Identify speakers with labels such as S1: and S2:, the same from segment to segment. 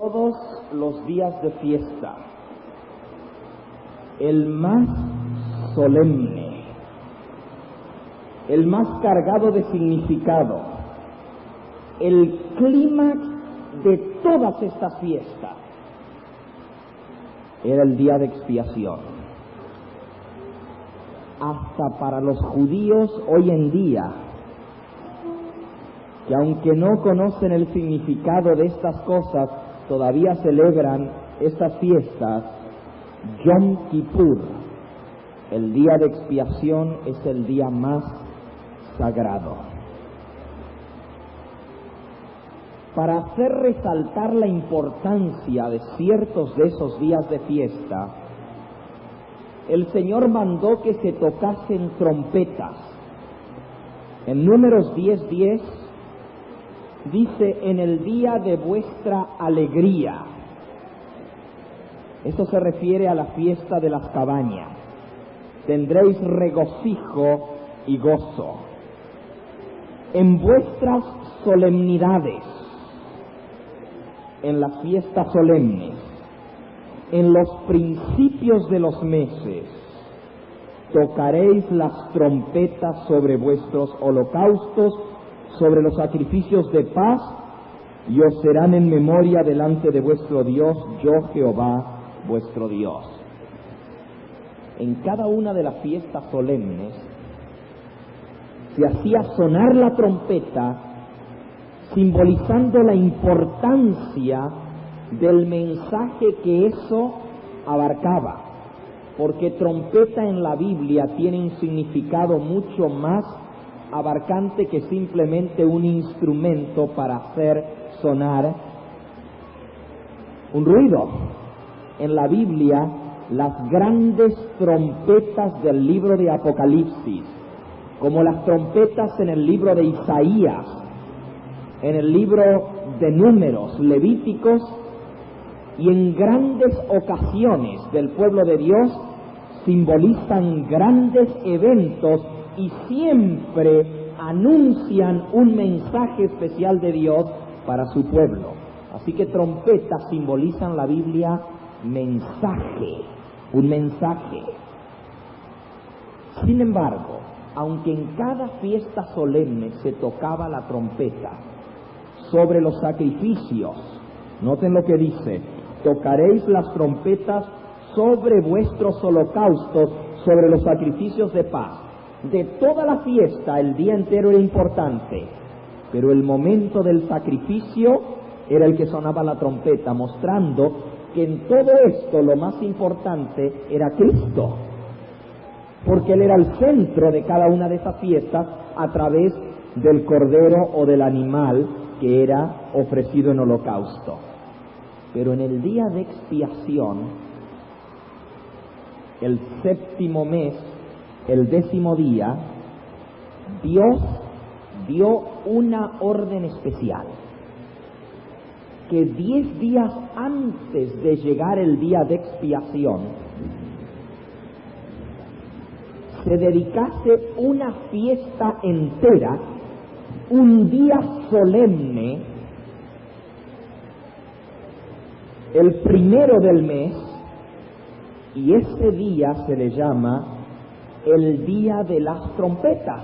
S1: Todos los días de fiesta, el más solemne, el más cargado de significado, el clímax de todas estas fiestas, era el día de expiación. Hasta para los judíos hoy en día, que aunque no conocen el significado de estas cosas, todavía celebran estas fiestas. Yom Kippur, el día de expiación, es el día más sagrado. Para hacer resaltar la importancia de ciertos de esos días de fiesta, el Señor mandó que se tocasen trompetas. En Números 10:10 dice: en el día de vuestra alegría. Esto se refiere a la fiesta de las cabañas. Tendréis regocijo y gozo. En vuestras solemnidades, en las fiestas solemnes, en los principios de los meses, tocaréis las trompetas sobre vuestros holocaustos, sobre los sacrificios de paz, y os serán en memoria delante de vuestro Dios, yo Jehová vuestro Dios. En cada una de las fiestas solemnes se hacía sonar la trompeta, simbolizando la importancia del mensaje que eso abarcaba, porque trompeta en la Biblia tiene un significado mucho más abarcante que simplemente un instrumento para hacer sonar un ruido. En la Biblia, las grandes trompetas del libro de Apocalipsis, como las trompetas en el libro de Isaías, en el libro de Números, Levíticos, y en grandes ocasiones del pueblo de Dios, simbolizan grandes eventos y siempre anuncian un mensaje especial de Dios para su pueblo. Así que trompetas simbolizan la Biblia mensaje, un mensaje. Sin embargo, aunque en cada fiesta solemne se tocaba la trompeta sobre los sacrificios, noten lo que dice: tocaréis las trompetas sobre vuestros holocaustos, sobre los sacrificios de paz. De toda la fiesta, el día entero era importante, pero el momento del sacrificio era el que sonaba la trompeta, mostrando que en todo esto lo más importante era Cristo, porque Él era el centro de cada una de esas fiestas a través del cordero o del animal que era ofrecido en holocausto. Pero en el día de expiación, el séptimo mes, el 10º día, Dios dio una orden especial, que 10 días antes de llegar el día de expiación, se dedicase una fiesta entera, un día solemne, el primero del mes, y ese día se le llama el día de las trompetas.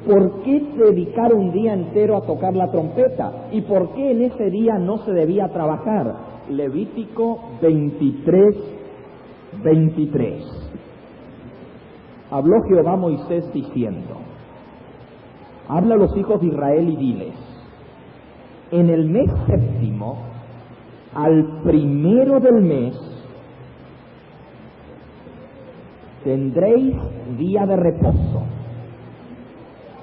S1: ¿Por qué dedicar un día entero a tocar la trompeta? ¿Y por qué en ese día no se debía trabajar? Levítico 23:23. Habló Jehová a Moisés diciendo: habla a los hijos de Israel y diles: en el mes séptimo, al primero del mes, tendréis día de reposo,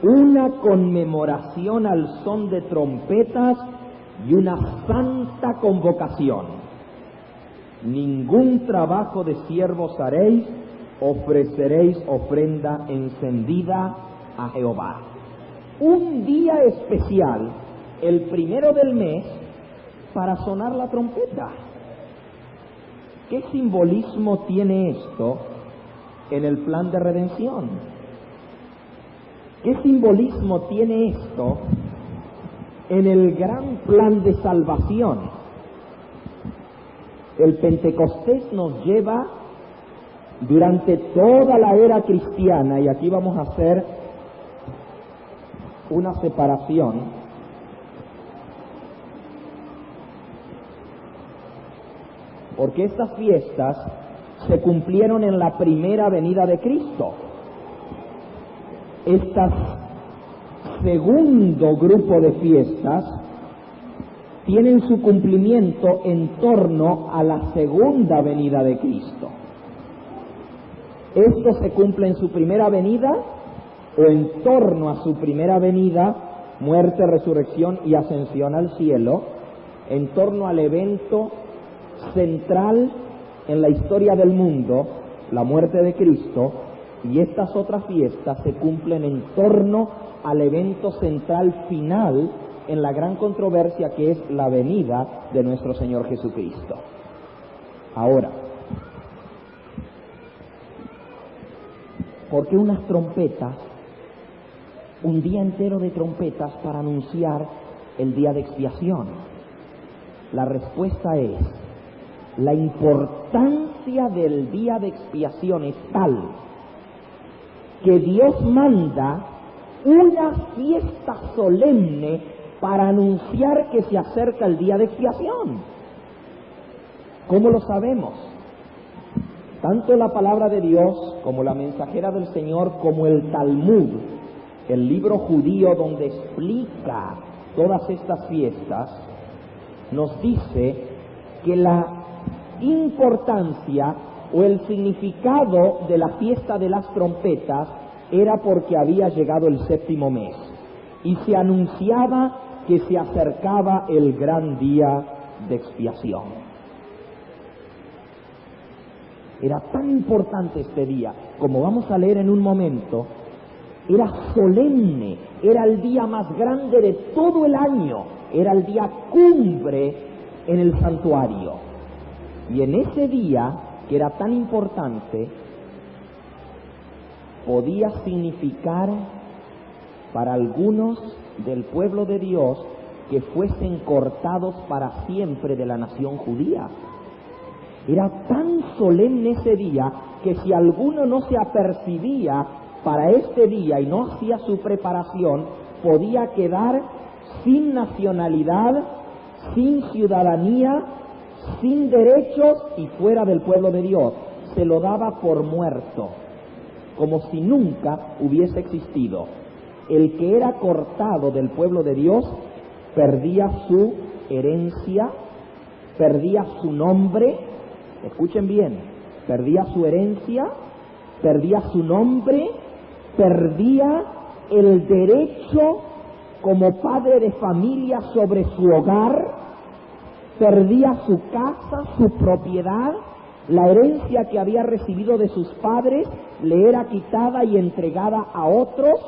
S1: una conmemoración al son de trompetas y una santa convocación. Ningún trabajo de siervos haréis, ofreceréis ofrenda encendida a Jehová. Un día especial, el primero del mes, para sonar la trompeta. ¿Qué simbolismo tiene esto en el plan de redención? ¿Qué simbolismo tiene esto en el gran plan de salvación? El Pentecostés nos lleva durante toda la era cristiana, y aquí vamos a hacer una separación, porque estas fiestas se cumplieron en la primera venida de Cristo. Este segundo grupo de fiestas tienen su cumplimiento en torno a la segunda venida de Cristo. Esto se cumple en su primera venida o en torno a su primera venida, muerte, resurrección y ascensión al cielo, en torno al evento central en la historia del mundo, la muerte de Cristo, y estas otras fiestas se cumplen en torno al evento central final en la gran controversia que es la venida de nuestro Señor Jesucristo. Ahora, ¿por qué unas trompetas? Un día entero de trompetas para anunciar el día de expiación. La respuesta es: la importancia del día de expiación es tal que Dios manda una fiesta solemne para anunciar que se acerca el día de expiación. ¿Cómo lo sabemos? Tanto la palabra de Dios como la mensajera del Señor como el Talmud, el libro judío donde explica todas estas fiestas, nos dice que la importancia o el significado de la fiesta de las trompetas era porque había llegado el séptimo mes y se anunciaba que se acercaba el gran día de expiación. Era tan importante este día, como vamos a leer en un momento, era solemne, era el día más grande de todo el año, era el día cumbre en el santuario. Y en ese día, que era tan importante, podía significar para algunos del pueblo de Dios que fuesen cortados para siempre de la nación judía. Era tan solemne ese día que si alguno no se apercibía para este día y no hacía su preparación, podía quedar sin nacionalidad, sin ciudadanía, sin derechos y fuera del pueblo de Dios. Se lo daba por muerto, como si nunca hubiese existido. El que era cortado del pueblo de Dios perdía su herencia, perdía su nombre, escuchen bien, perdía su herencia, perdía su nombre, perdía el derecho como padre de familia sobre su hogar, perdía su casa, su propiedad, la herencia que había recibido de sus padres le era quitada y entregada a otros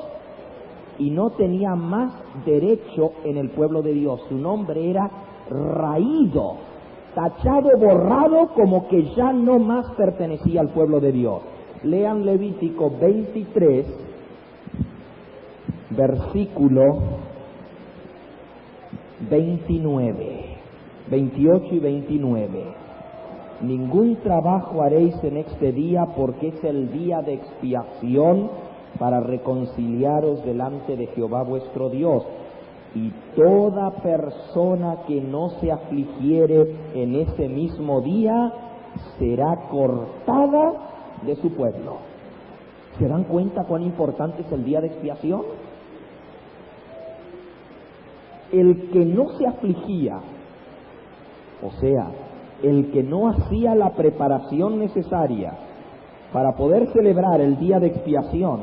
S1: y no tenía más derecho en el pueblo de Dios. Su nombre era raído, tachado, borrado, como que ya no más pertenecía al pueblo de Dios. Lean Levítico 23, versículo 29, 28 y 29. Ningún trabajo haréis en este día, porque es el día de expiación para reconciliaros delante de Jehová vuestro Dios. Y toda persona que no se afligiere en ese mismo día será cortada de su pueblo. ¿Se dan cuenta cuán importante es el día de expiación? El que no se afligía, o sea, el que no hacía la preparación necesaria para poder celebrar el día de expiación,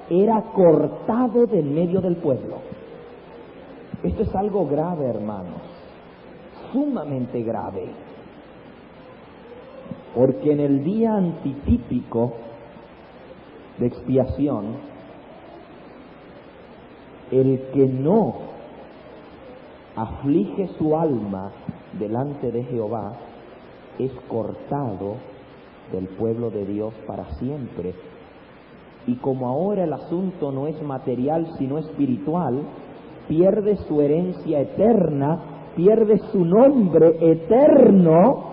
S1: era cortado del medio del pueblo. Esto es algo grave, hermanos, sumamente grave, porque en el día antitípico de expiación, el que no aflige su alma delante de Jehová es cortado del pueblo de Dios para siempre. Y como ahora el asunto no es material sino espiritual, pierde su herencia eterna, pierde su nombre eterno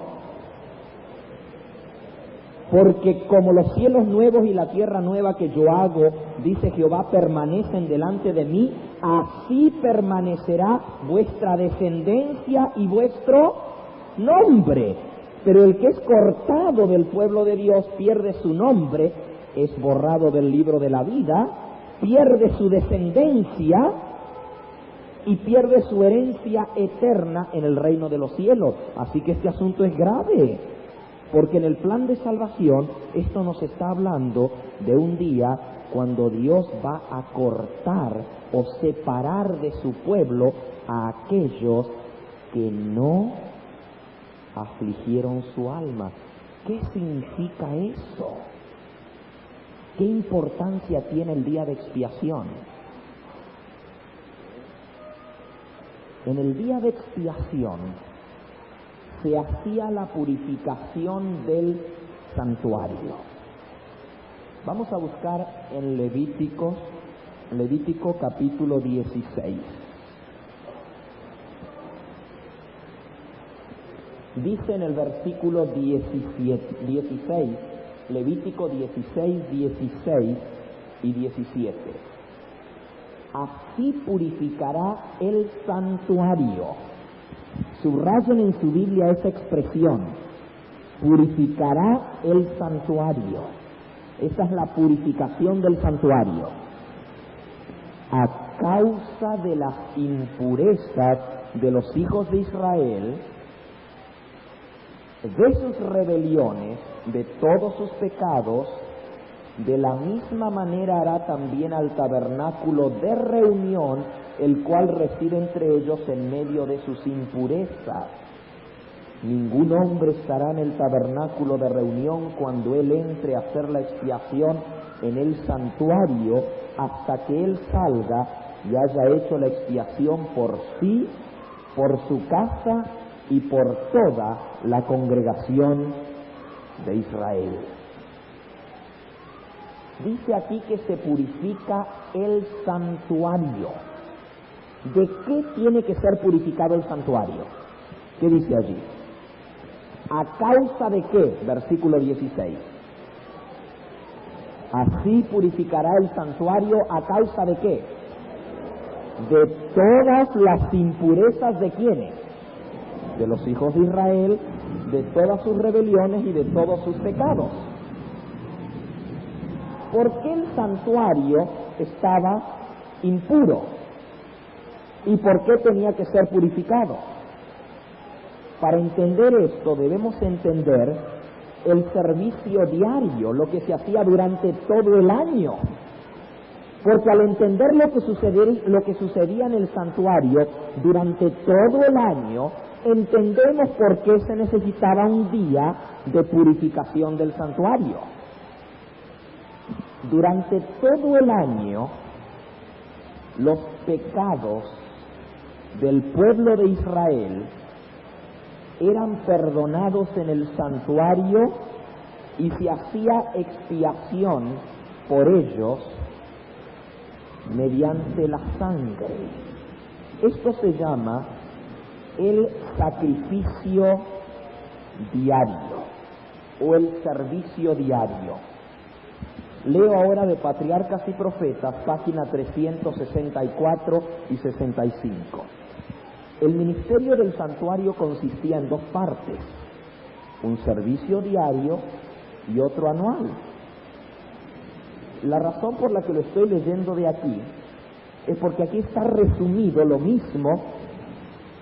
S1: Porque como los cielos nuevos y la tierra nueva que yo hago, dice Jehová, permanecen delante de mí, así permanecerá vuestra descendencia y vuestro nombre. Pero el que es cortado del pueblo de Dios pierde su nombre, es borrado del libro de la vida, pierde su descendencia y pierde su herencia eterna en el reino de los cielos. Así que este asunto es grave, porque en el plan de salvación esto nos está hablando de un día cuando Dios va a cortar o separar de su pueblo a aquellos que no afligieron su alma. ¿Qué significa eso? ¿Qué importancia tiene el día de expiación? En el día de expiación se hacía la purificación del santuario. Vamos a buscar en Levítico capítulo 16. Dice en el versículo 16, Levítico 16, 16 y 17. Así purificará el santuario. Subrayen en su Biblia esa expresión. Purificará el santuario. Esa es la purificación del santuario. A causa de las impurezas de los hijos de Israel, de sus rebeliones, de todos sus pecados, de la misma manera hará también al tabernáculo de reunión, el cual reside entre ellos en medio de sus impurezas. Ningún hombre estará en el tabernáculo de reunión cuando él entre a hacer la expiación en el santuario, hasta que él salga y haya hecho la expiación por sí, por su casa y por toda la congregación de Israel. Dice aquí que se purifica el santuario. ¿De qué tiene que ser purificado el santuario? ¿Qué dice allí? ¿A causa de qué? Versículo 16. Así purificará el santuario, ¿a causa de qué? De todas las impurezas de quiénes, de los hijos de Israel, de todas sus rebeliones y de todos sus pecados. ¿Por qué el santuario estaba impuro? ¿Y por qué tenía que ser purificado? Para entender esto debemos entender el servicio diario, lo que se hacía durante todo el año. Porque al entender lo que sucedía en el santuario durante todo el año, entendemos por qué se necesitaba un día de purificación del santuario. Durante todo el año, los pecados del pueblo de Israel eran perdonados en el santuario y se hacía expiación por ellos mediante la sangre. Esto se llama el sacrificio diario o el servicio diario. Leo ahora de Patriarcas y Profetas, página 364 y 65. El ministerio del santuario consistía en dos partes, un servicio diario y otro anual. La razón por la que lo estoy leyendo de aquí es porque aquí está resumido lo mismo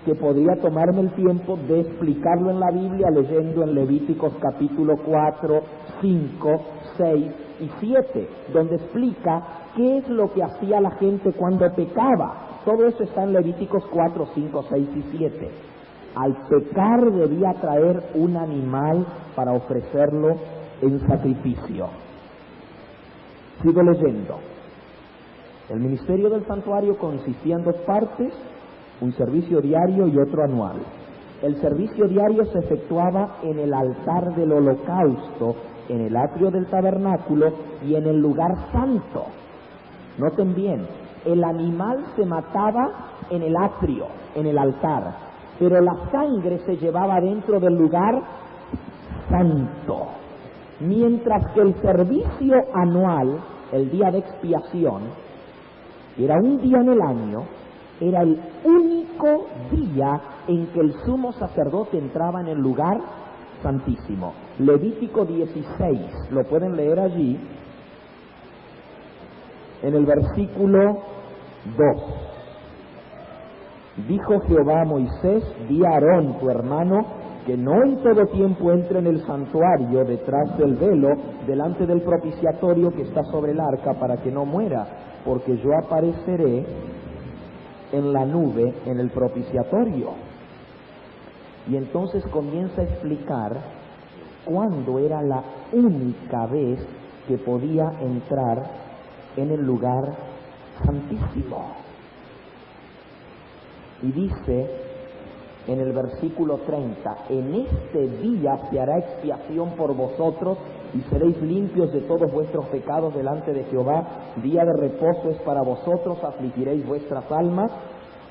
S1: que podría tomarme el tiempo de explicarlo en la Biblia leyendo en Levíticos capítulo 4, 5, 6 y 7, donde explica qué es lo que hacía la gente cuando pecaba. Todo eso está en Levíticos 4, 5, 6 y 7. Al pecar debía traer un animal para ofrecerlo en sacrificio. Sigo leyendo. El ministerio del santuario consistía en dos partes, un servicio diario y otro anual. El servicio diario se efectuaba en el altar del holocausto, en el atrio del tabernáculo y en el lugar santo. Noten bien, el animal se mataba en el atrio, en el altar, pero la sangre se llevaba dentro del lugar santo. Mientras que el servicio anual, el día de expiación, era un día en el año, era el único día en que el sumo sacerdote entraba en el lugar santísimo. Levítico 16, lo pueden leer allí, en el versículo 2. Dijo Jehová a Moisés: di a Aarón tu hermano que no en todo tiempo entre en el santuario detrás del velo, delante del propiciatorio que está sobre el arca, para que no muera, porque yo apareceré en la nube en el propiciatorio. Y entonces comienza a explicar cuándo era la única vez que podía entrar en el lugar santísimo. Y dice en el versículo 30, en este día se hará expiación por vosotros y seréis limpios de todos vuestros pecados delante de Jehová. Día de reposo es para vosotros, afligiréis vuestras almas.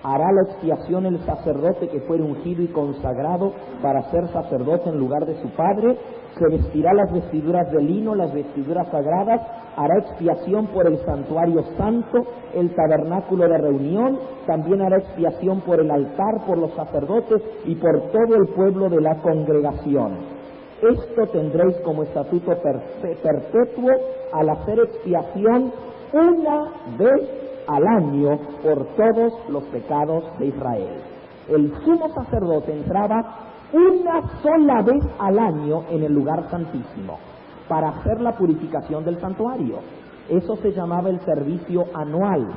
S1: Hará la expiación el sacerdote que fuere ungido y consagrado para ser sacerdote en lugar de su padre. Se vestirá las vestiduras de lino, las vestiduras sagradas. Hará expiación por el santuario santo, el tabernáculo de reunión. También hará expiación por el altar, por los sacerdotes y por todo el pueblo de la congregación. Esto tendréis como estatuto perpetuo al hacer expiación una vez al año por todos los pecados de Israel. El sumo sacerdote entraba una sola vez al año en el lugar santísimo para hacer la purificación del santuario. Eso se llamaba el servicio anual,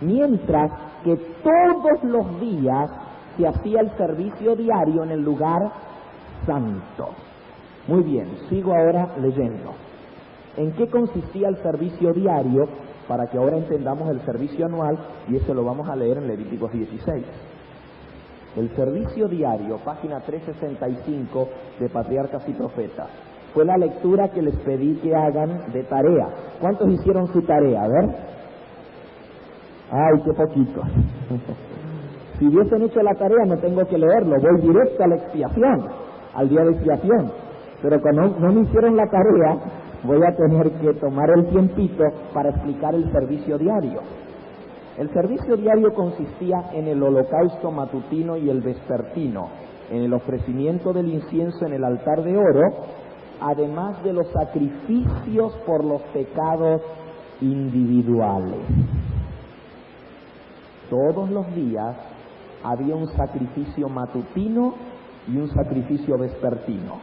S1: mientras que todos los días se hacía el servicio diario en el lugar santo. Muy bien, sigo ahora leyendo. ¿En qué consistía el servicio diario? Para que ahora entendamos el servicio anual, y eso lo vamos a leer en Levíticos 16. El servicio diario, página 365 de Patriarcas y Profetas, fue la lectura que les pedí que hagan de tarea. ¿Cuántos hicieron su tarea? A ver. ¡Ay, qué poquitos! Si hubiesen hecho la tarea no tengo que leerlo, voy directo a la expiación, al día de expiación. Pero cuando no me hicieron la tarea, voy a tener que tomar el tiempito para explicar el servicio diario. El servicio diario consistía en el holocausto matutino y el vespertino, en el ofrecimiento del incienso en el altar de oro, además de los sacrificios por los pecados individuales. Todos los días había un sacrificio matutino y un sacrificio vespertino.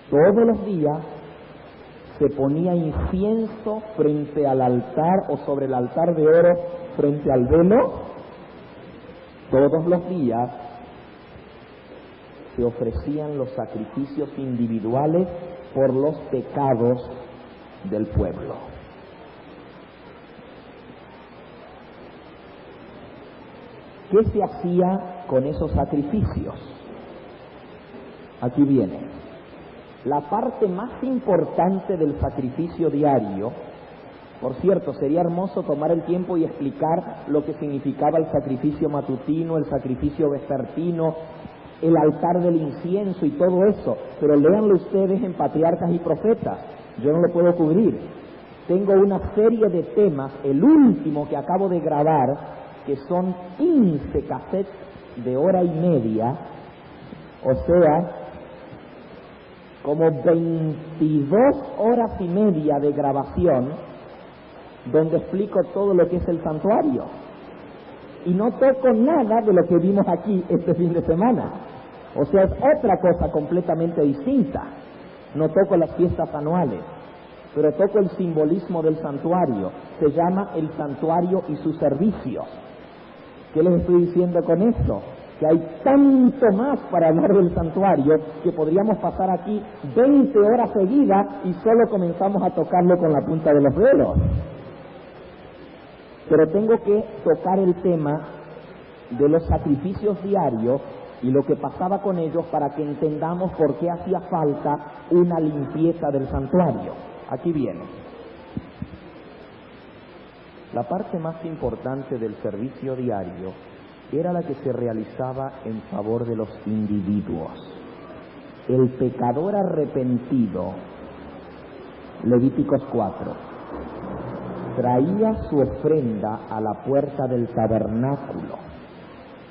S1: Todos los días se ponía incienso frente al altar o sobre el altar de oro frente al velo. Todos los días se ofrecían los sacrificios individuales por los pecados del pueblo. ¿Qué se hacía con esos sacrificios? Aquí viene. La parte más importante del sacrificio diario, por cierto, sería hermoso tomar el tiempo y explicar lo que significaba el sacrificio matutino, el sacrificio vespertino, el altar del incienso y todo eso, pero léanlo ustedes en Patriarcas y Profetas, yo no lo puedo cubrir. Tengo una serie de temas, el último que acabo de grabar, que son 15 cassettes de hora y media, o sea, como 22 horas y media de grabación, donde explico todo lo que es el santuario. Y no toco nada de lo que vimos aquí este fin de semana. O sea, es otra cosa completamente distinta. No toco las fiestas anuales, pero toco el simbolismo del santuario. Se llama el santuario y sus servicios. ¿Qué les estoy diciendo con esto? Que hay tanto más para hablar del santuario que podríamos pasar aquí 20 horas seguidas y solo comenzamos a tocarlo con la punta de los dedos. Pero tengo que tocar el tema de los sacrificios diarios y lo que pasaba con ellos para que entendamos por qué hacía falta una limpieza del santuario. Aquí viene. La parte más importante del servicio diario era la que se realizaba en favor de los individuos. el pecador arrepentido, Levíticos 4, traía su ofrenda a la puerta del tabernáculo.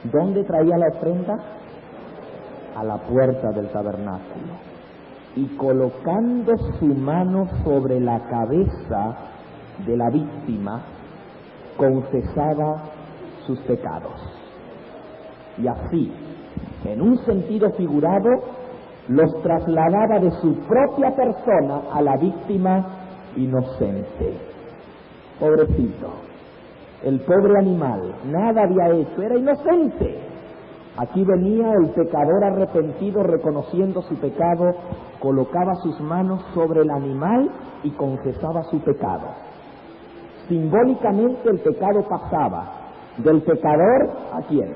S1: ¿Dónde traía la ofrenda? A la puerta del tabernáculo. Y colocando su mano sobre la cabeza de la víctima, confesaba sus pecados. Y así, en un sentido figurado, los trasladaba de su propia persona a la víctima inocente. Pobrecito, el pobre animal, nada había hecho, era inocente. Aquí venía el pecador arrepentido reconociendo su pecado, colocaba sus manos sobre el animal y confesaba su pecado. Simbólicamente el pecado pasaba del pecador ¿a quién?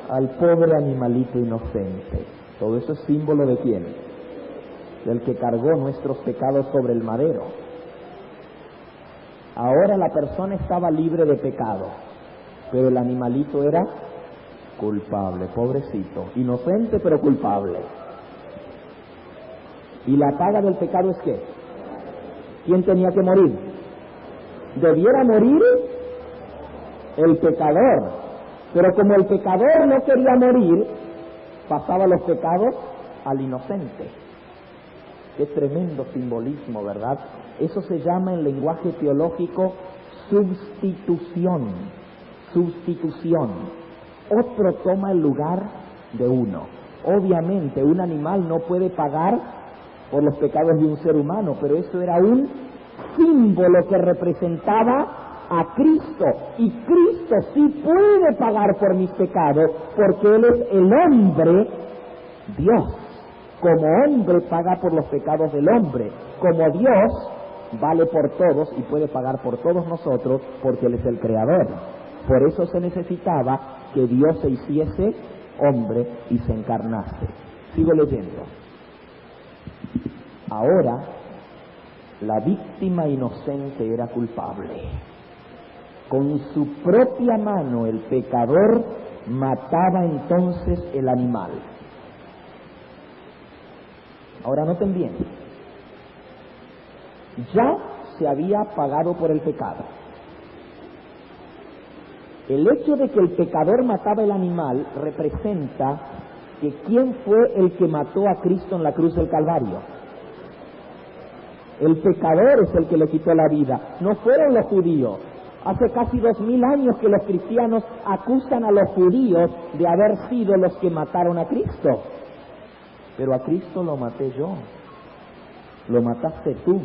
S1: Al pobre animalito inocente. Todo eso es símbolo de quién? Del que cargó nuestros pecados sobre el madero. Ahora la persona estaba libre de pecado, pero el animalito era culpable, pobrecito, inocente pero culpable. ¿Y la paga del pecado es qué? ¿Quién tenía que morir? Debiera morir el pecador, pero como el pecador no quería morir, pasaba los pecados al inocente. Qué tremendo simbolismo, ¿verdad? Eso se llama en lenguaje teológico sustitución. Sustitución. Otro toma el lugar de uno. Obviamente un animal no puede pagar por los pecados de un ser humano, pero eso era un símbolo que representaba a Cristo, y Cristo sí puede pagar por mis pecados, porque Él es el hombre Dios. Como hombre paga por los pecados del hombre, como Dios vale por todos y puede pagar por todos nosotros, porque Él es el Creador. Por eso se necesitaba que Dios se hiciese hombre y se encarnase. Sigo leyendo. Ahora, la víctima inocente era culpable. Con su propia mano el pecador mataba entonces el animal. Ahora noten bien, ya se había pagado por el pecado. El hecho de que el pecador mataba el animal representa que ¿quién fue el que mató a Cristo en la cruz del Calvario? El pecador es el que le quitó la vida, no fueron los judíos. Hace casi 2000 años que los cristianos acusan a los judíos de haber sido los que mataron a Cristo. Pero a Cristo lo maté yo, lo mataste tú.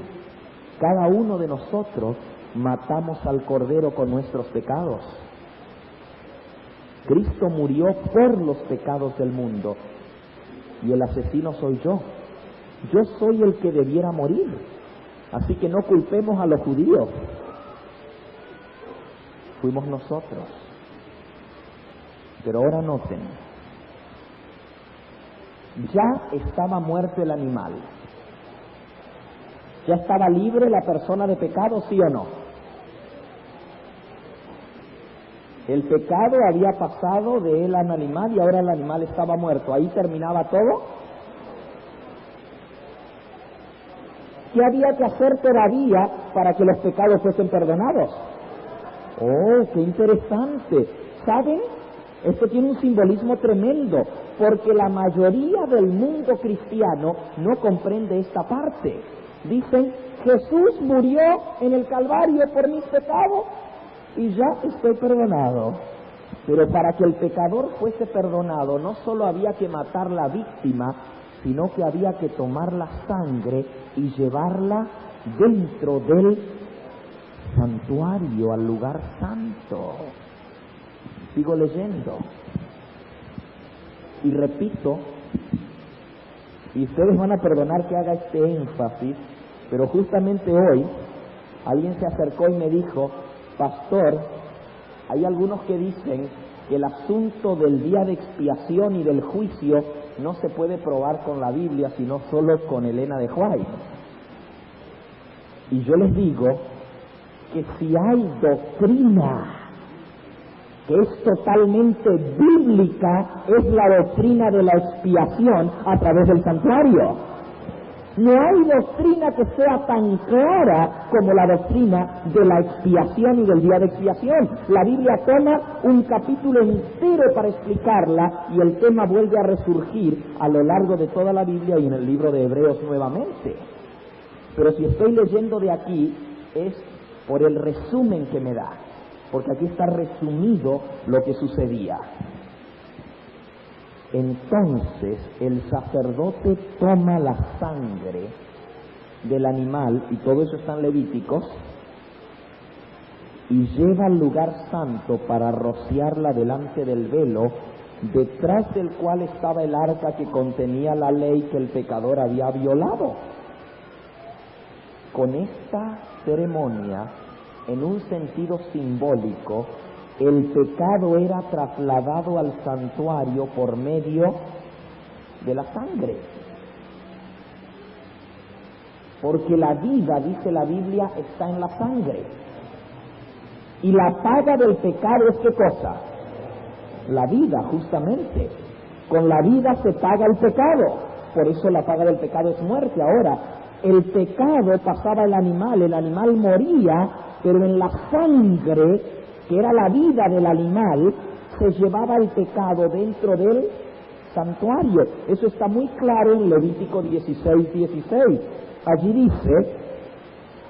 S1: Cada uno de nosotros matamos al Cordero con nuestros pecados. Cristo murió por los pecados del mundo y el asesino soy yo. Yo soy el que debiera morir. Así que no culpemos a los judíos. Fuimos nosotros. Pero ahora noten, ya estaba muerto el animal. ¿Ya estaba libre la persona de pecado, sí o no? El pecado había pasado de él al animal y ahora el animal estaba muerto. ¿Ahí terminaba todo? ¿Qué había que hacer todavía para que los pecados fuesen perdonados? ¡Oh, qué interesante! ¿Saben? Esto tiene un simbolismo tremendo, porque la mayoría del mundo cristiano no comprende esta parte. Dicen, Jesús murió en el Calvario por mis pecados y ya estoy perdonado. Pero para que el pecador fuese perdonado, no solo había que matar la víctima, sino que había que tomar la sangre y llevarla dentro del santuario, al lugar santo. Sigo leyendo. Y repito, y ustedes van a perdonar que haga este énfasis, pero justamente hoy alguien se acercó y me dijo, pastor, hay algunos que dicen que el asunto del día de expiación y del juicio no se puede probar con la Biblia, sino solo con Elena de White. Y yo les digo que si hay doctrina que es totalmente bíblica, es la doctrina de la expiación a través del santuario. No hay doctrina que sea tan clara como la doctrina de la expiación y del día de expiación. La Biblia toma un capítulo entero para explicarla y el tema vuelve a resurgir a lo largo de toda la Biblia y en el libro de Hebreos nuevamente. Pero si estoy leyendo de aquí es por el resumen que me da, porque aquí está resumido lo que sucedía. Entonces el sacerdote toma la sangre del animal, y todo eso está en Levíticos, y lleva al lugar santo para rociarla delante del velo, detrás del cual estaba el arca que contenía la ley que el pecador había violado. Con esta ceremonia, en un sentido simbólico, el pecado era trasladado al santuario por medio de la sangre. Porque la vida, dice la Biblia, está en la sangre. Y la paga del pecado es ¿qué cosa? La vida, justamente. Con la vida se paga el pecado. Por eso la paga del pecado es muerte. Ahora, el pecado pasaba al animal, el animal moría, pero en la sangre, que era la vida del animal, se llevaba el pecado dentro del santuario. Eso está muy claro en Levítico 16:16. Allí dice: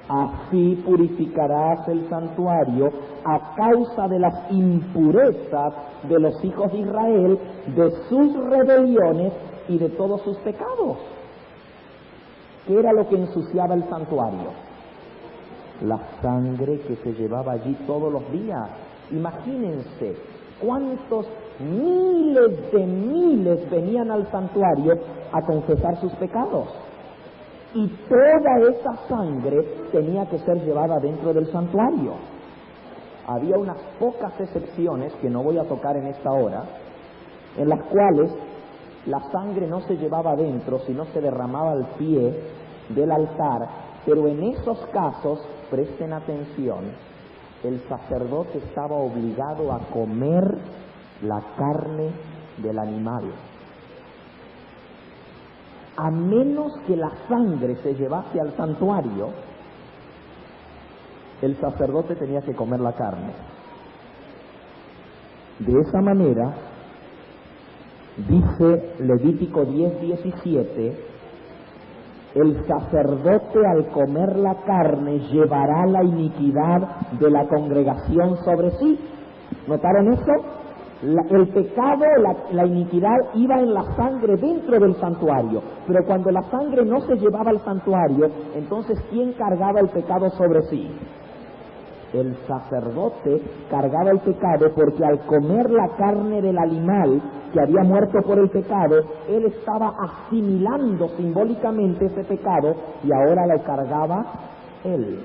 S1: así purificarás el santuario a causa de las impurezas de los hijos de Israel, de sus rebeliones y de todos sus pecados. ¿Qué era lo que ensuciaba el santuario? La sangre que se llevaba allí todos los días. Imagínense cuántos miles de miles venían al santuario a confesar sus pecados. Y toda esa sangre tenía que ser llevada dentro del santuario. Había unas pocas excepciones que no voy a tocar en esta hora, en las cuales la sangre no se llevaba adentro, sino se derramaba al pie del altar. Pero en esos casos, presten atención, el sacerdote estaba obligado a comer la carne del animal. A menos que la sangre se llevase al santuario, el sacerdote tenía que comer la carne. De esa manera, dice Levítico 10:17, el sacerdote al comer la carne llevará la iniquidad de la congregación sobre sí. ¿Notaron eso? El pecado, la iniquidad iba en la sangre dentro del santuario, pero cuando la sangre no se llevaba al santuario, entonces ¿quién cargaba el pecado sobre sí? El sacerdote cargaba el pecado, porque al comer la carne del animal que había muerto por el pecado, él estaba asimilando simbólicamente ese pecado y ahora lo cargaba él.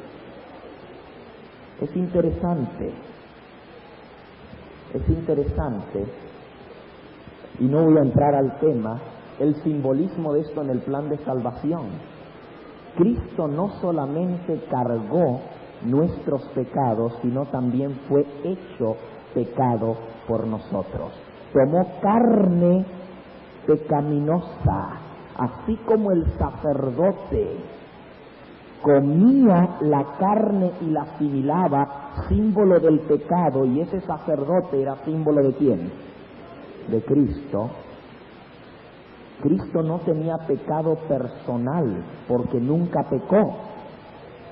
S1: Es interesante, y no voy a entrar al tema, el simbolismo de esto en el plan de salvación. Cristo no solamente cargó nuestros pecados, sino también fue hecho pecado por nosotros. Tomó carne pecaminosa, así como el sacerdote comía la carne y la asimilaba, símbolo del pecado, y ese sacerdote era símbolo ¿de quién? De Cristo. Cristo no tenía pecado personal, porque nunca pecó,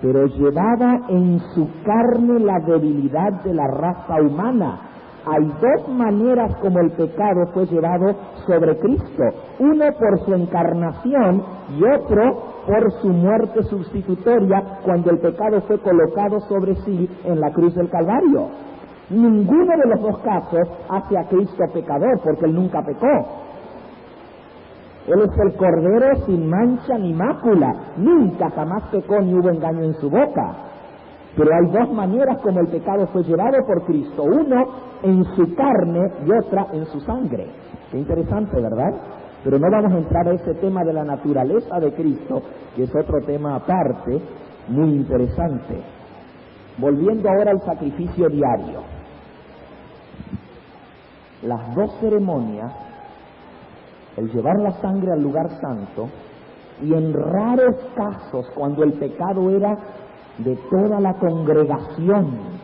S1: pero llevaba en su carne la debilidad de la raza humana. Hay dos maneras como el pecado fue llevado sobre Cristo: uno por su encarnación y otro por su muerte sustitutoria, cuando el pecado fue colocado sobre sí en la cruz del Calvario. Ninguno de los dos casos hace a Cristo pecador, porque él nunca pecó. Él es el Cordero sin mancha ni mácula, nunca jamás pecó ni hubo engaño en su boca. Pero hay dos maneras como el pecado fue llevado por Cristo: uno en su carne y otra en su sangre. Qué interesante, ¿verdad? Pero no vamos a entrar a ese tema de la naturaleza de Cristo, que es otro tema aparte, muy interesante. Volviendo ahora al sacrificio diario. las dos ceremonias, el llevar la sangre al lugar santo, y en raros casos cuando el pecado era de toda la congregación.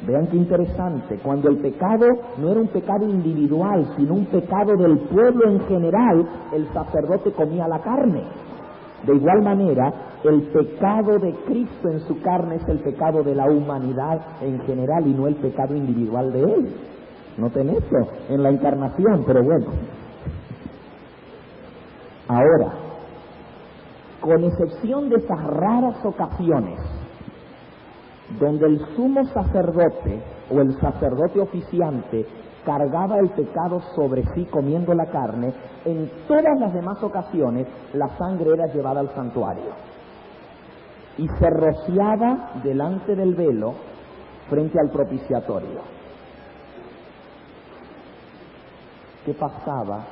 S1: Vean qué interesante, cuando el pecado no era un pecado individual, sino un pecado del pueblo en general, el sacerdote comía la carne. De igual manera, el pecado de Cristo en su carne es el pecado de la humanidad en general y no el pecado individual de Él. Noten eso en la encarnación, pero bueno. Ahora, con excepción de esas raras ocasiones donde el sumo sacerdote o el sacerdote oficiante cargaba el pecado sobre sí comiendo la carne, en todas las demás ocasiones la sangre era llevada al santuario y se rociaba delante del velo frente al propiciatorio. ¿Qué pasaba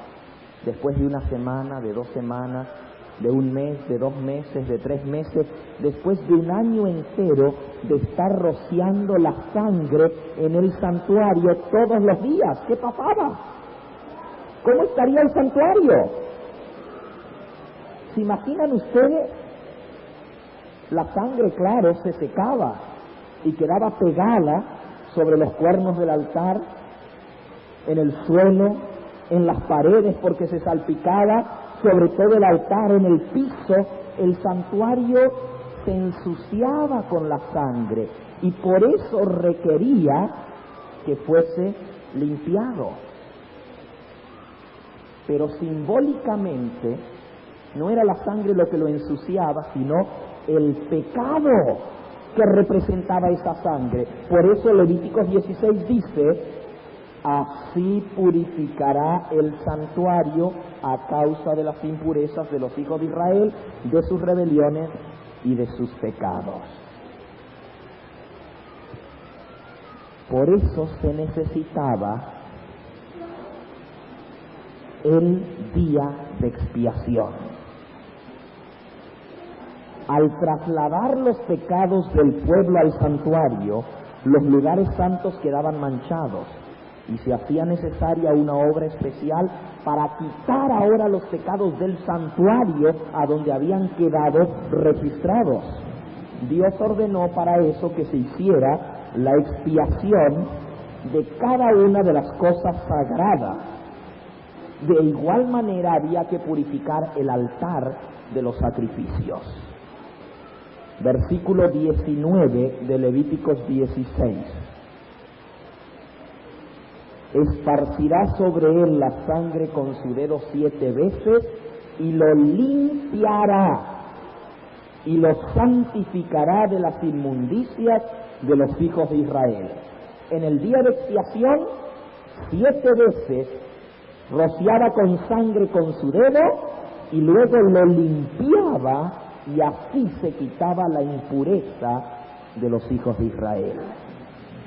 S1: después de una semana, de 2 semanas, de 1 mes, de 2 meses, de 3 meses, después de 1 año entero de estar rociando la sangre en el santuario todos los días? ¿Qué pasaba? ¿Cómo estaría el santuario? ¿Se imaginan ustedes? La sangre, claro, se secaba y quedaba pegada sobre los cuernos del altar, en el suelo, en las paredes, porque se salpicaba sobre todo el altar, en el piso. El santuario se ensuciaba con la sangre y por eso requería que fuese limpiado. Pero simbólicamente no era la sangre lo que lo ensuciaba, sino el pecado que representaba esa sangre. Por eso Levíticos 16 dice: así purificará el santuario a causa de las impurezas de los hijos de Israel, de sus rebeliones y de sus pecados. Por eso se necesitaba el día de expiación. Al trasladar los pecados del pueblo al santuario, los lugares santos quedaban manchados y se hacía necesaria una obra especial para quitar ahora los pecados del santuario a donde habían quedado registrados. Dios ordenó para eso que se hiciera la expiación de cada una de las cosas sagradas. De igual manera había que purificar el altar de los sacrificios. Versículo 19 de Levíticos 16. Esparcirá sobre él la sangre con su dedo 7 veces y lo limpiará y lo santificará de las inmundicias de los hijos de Israel. En el día de expiación, 7 veces rociaba con sangre con su dedo y luego lo limpiaba, y así se quitaba la impureza de los hijos de Israel,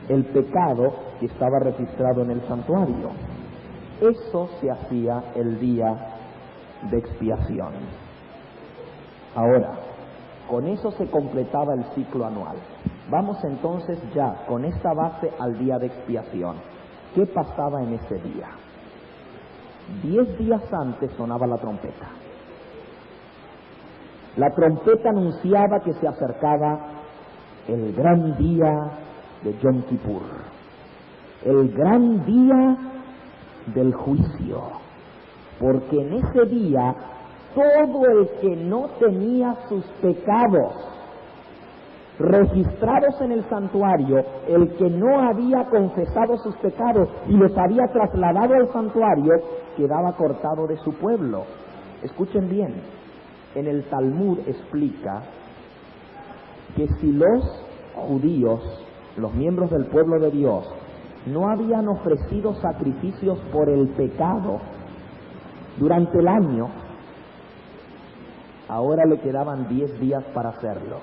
S1: el pecado que estaba registrado en el santuario. Eso se hacía el día de expiación. Ahora, con eso se completaba el ciclo anual. Vamos entonces ya con esta base al día de expiación. ¿Qué pasaba en ese día? 10 días antes sonaba la trompeta. La trompeta anunciaba que se acercaba el gran día de Yom Kippur, el gran día del juicio, porque en ese día todo el que no tenía sus pecados registrados en el santuario, el que no había confesado sus pecados y los había trasladado al santuario, quedaba cortado de su pueblo. Escuchen bien, en el Talmud explica que si los judíos, los miembros del pueblo de Dios, no habían ofrecido sacrificios por el pecado durante el año, ahora le quedaban 10 días para hacerlo.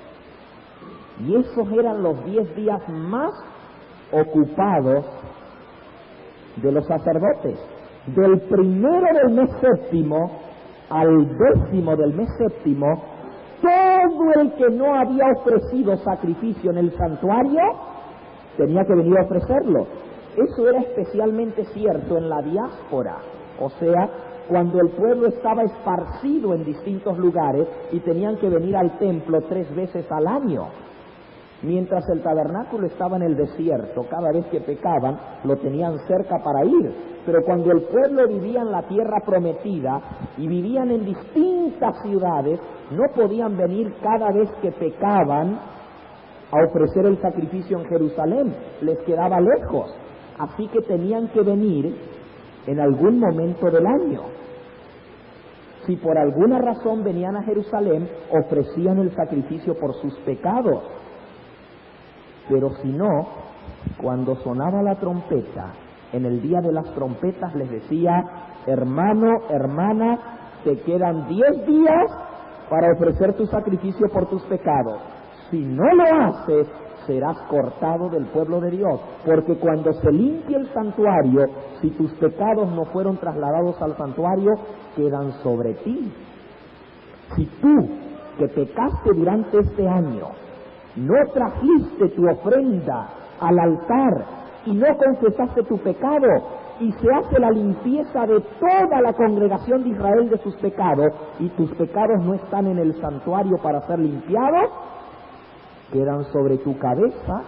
S1: Y esos eran los 10 días más ocupados de los sacerdotes. Del 1 del mes séptimo al 10 del mes séptimo, todo el que no había ofrecido sacrificio en el santuario tenía que venir a ofrecerlo. Eso era especialmente cierto en la diáspora, o sea, cuando el pueblo estaba esparcido en distintos lugares y tenían que venir al templo 3 veces al año. Mientras el tabernáculo estaba en el desierto, cada vez que pecaban, lo tenían cerca para ir. Pero cuando el pueblo vivía en la tierra prometida y vivían en distintas ciudades, no podían venir cada vez que pecaban a ofrecer el sacrificio en Jerusalén. Les quedaba lejos. Así que tenían que venir en algún momento del año. Si por alguna razón venían a Jerusalén, ofrecían el sacrificio por sus pecados. Pero si no, cuando sonaba la trompeta, en el día de las trompetas les decía: hermano, hermana, te quedan 10 días para ofrecer tu sacrificio por tus pecados. Si no lo haces, serás cortado del pueblo de Dios, porque cuando se limpie el santuario, si tus pecados no fueron trasladados al santuario, quedan sobre ti. Si tú, que pecaste durante este año, no trajiste tu ofrenda al altar y no confesaste tu pecado, y se hace la limpieza de toda la congregación de Israel de sus pecados, y tus pecados no están en el santuario para ser limpiados, quedan sobre tu cabeza,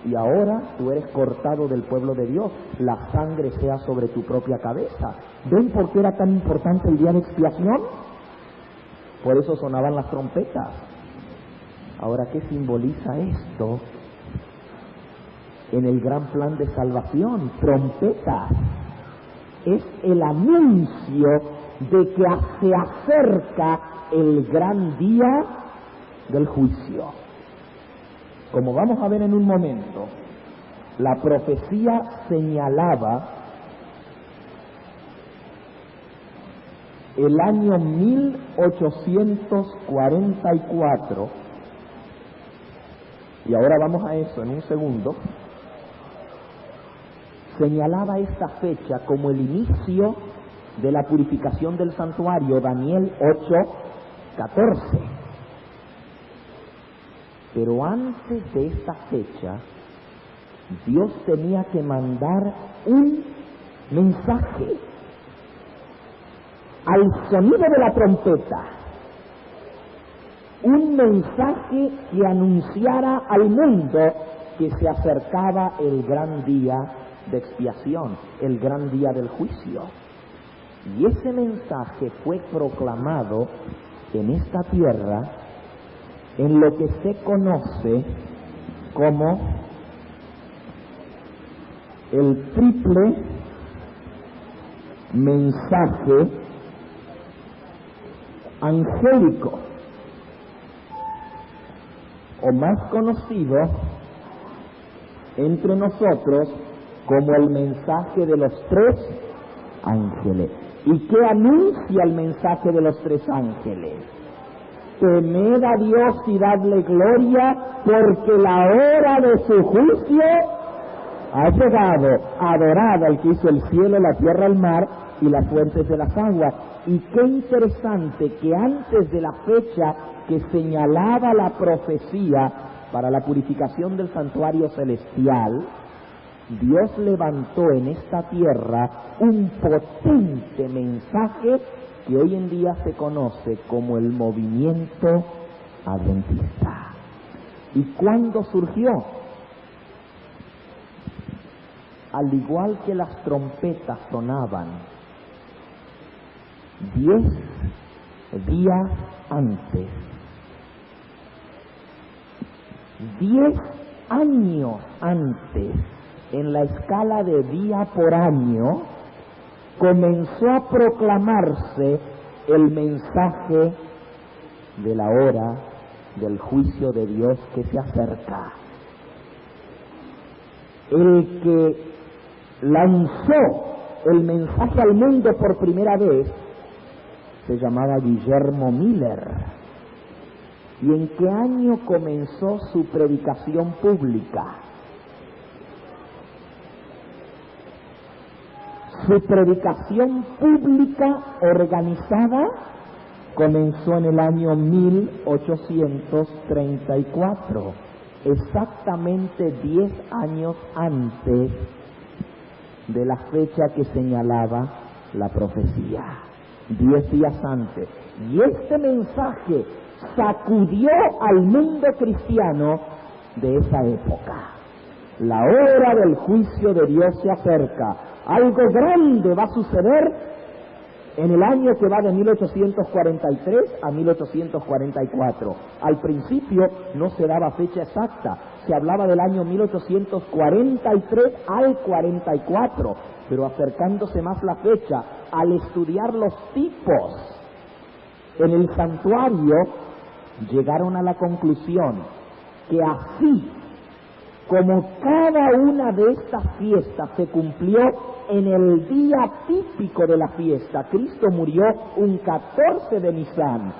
S1: y ahora tú eres cortado del pueblo de Dios. La sangre sea sobre tu propia cabeza. ¿Ven por qué era tan importante el día de expiación? Por eso sonaban las trompetas. Ahora, ¿qué simboliza esto en el gran plan de salvación? Trompetas. Es el anuncio de que se acerca el gran día del juicio. Como vamos a ver en un momento, la profecía señalaba el año 1844, y ahora vamos a eso en un segundo. Señalaba esta fecha como el inicio de la purificación del santuario, Daniel 8:14. Pero antes de esta fecha, Dios tenía que mandar un mensaje al sonido de la trompeta, un mensaje que anunciara al mundo que se acercaba el gran día de expiación, el gran día del juicio. Y ese mensaje fue proclamado en esta tierra en lo que se conoce como el triple mensaje angélico, o más conocido entre nosotros como el mensaje de los 3 ángeles. ¿Y qué anuncia el mensaje de los 3 ángeles? Temed a Dios y dadle gloria, porque la hora de su juicio ha llegado. Adorad al que hizo el cielo, la tierra, el mar y las fuentes de las aguas. Y qué interesante que antes de la fecha que señalaba la profecía para la purificación del santuario celestial, Dios levantó en esta tierra un potente mensaje que hoy en día se conoce como el movimiento adventista. ¿Y cuándo surgió? Al igual que las trompetas sonaban 10 días antes, 10 años antes, en la escala de día por año, comenzó a proclamarse el mensaje de la hora del juicio de Dios que se acerca. El que lanzó el mensaje al mundo por primera vez se llamaba Guillermo Miller. ¿Y en qué año comenzó su predicación pública? Su predicación pública organizada comenzó en el año 1834, exactamente 10 años antes de la fecha que señalaba la profecía, 10 días antes. Y este mensaje sacudió al mundo cristiano de esa época. La hora del juicio de Dios se acerca. Algo grande va a suceder en el año que va de 1843 a 1844. Al principio no se daba fecha exacta, se hablaba del año 1843 al 44, pero acercándose más la fecha, al estudiar los tipos en el santuario, llegaron a la conclusión que así como cada una de estas fiestas se cumplió en el día típico de la fiesta. Cristo murió un 14 de Nisan,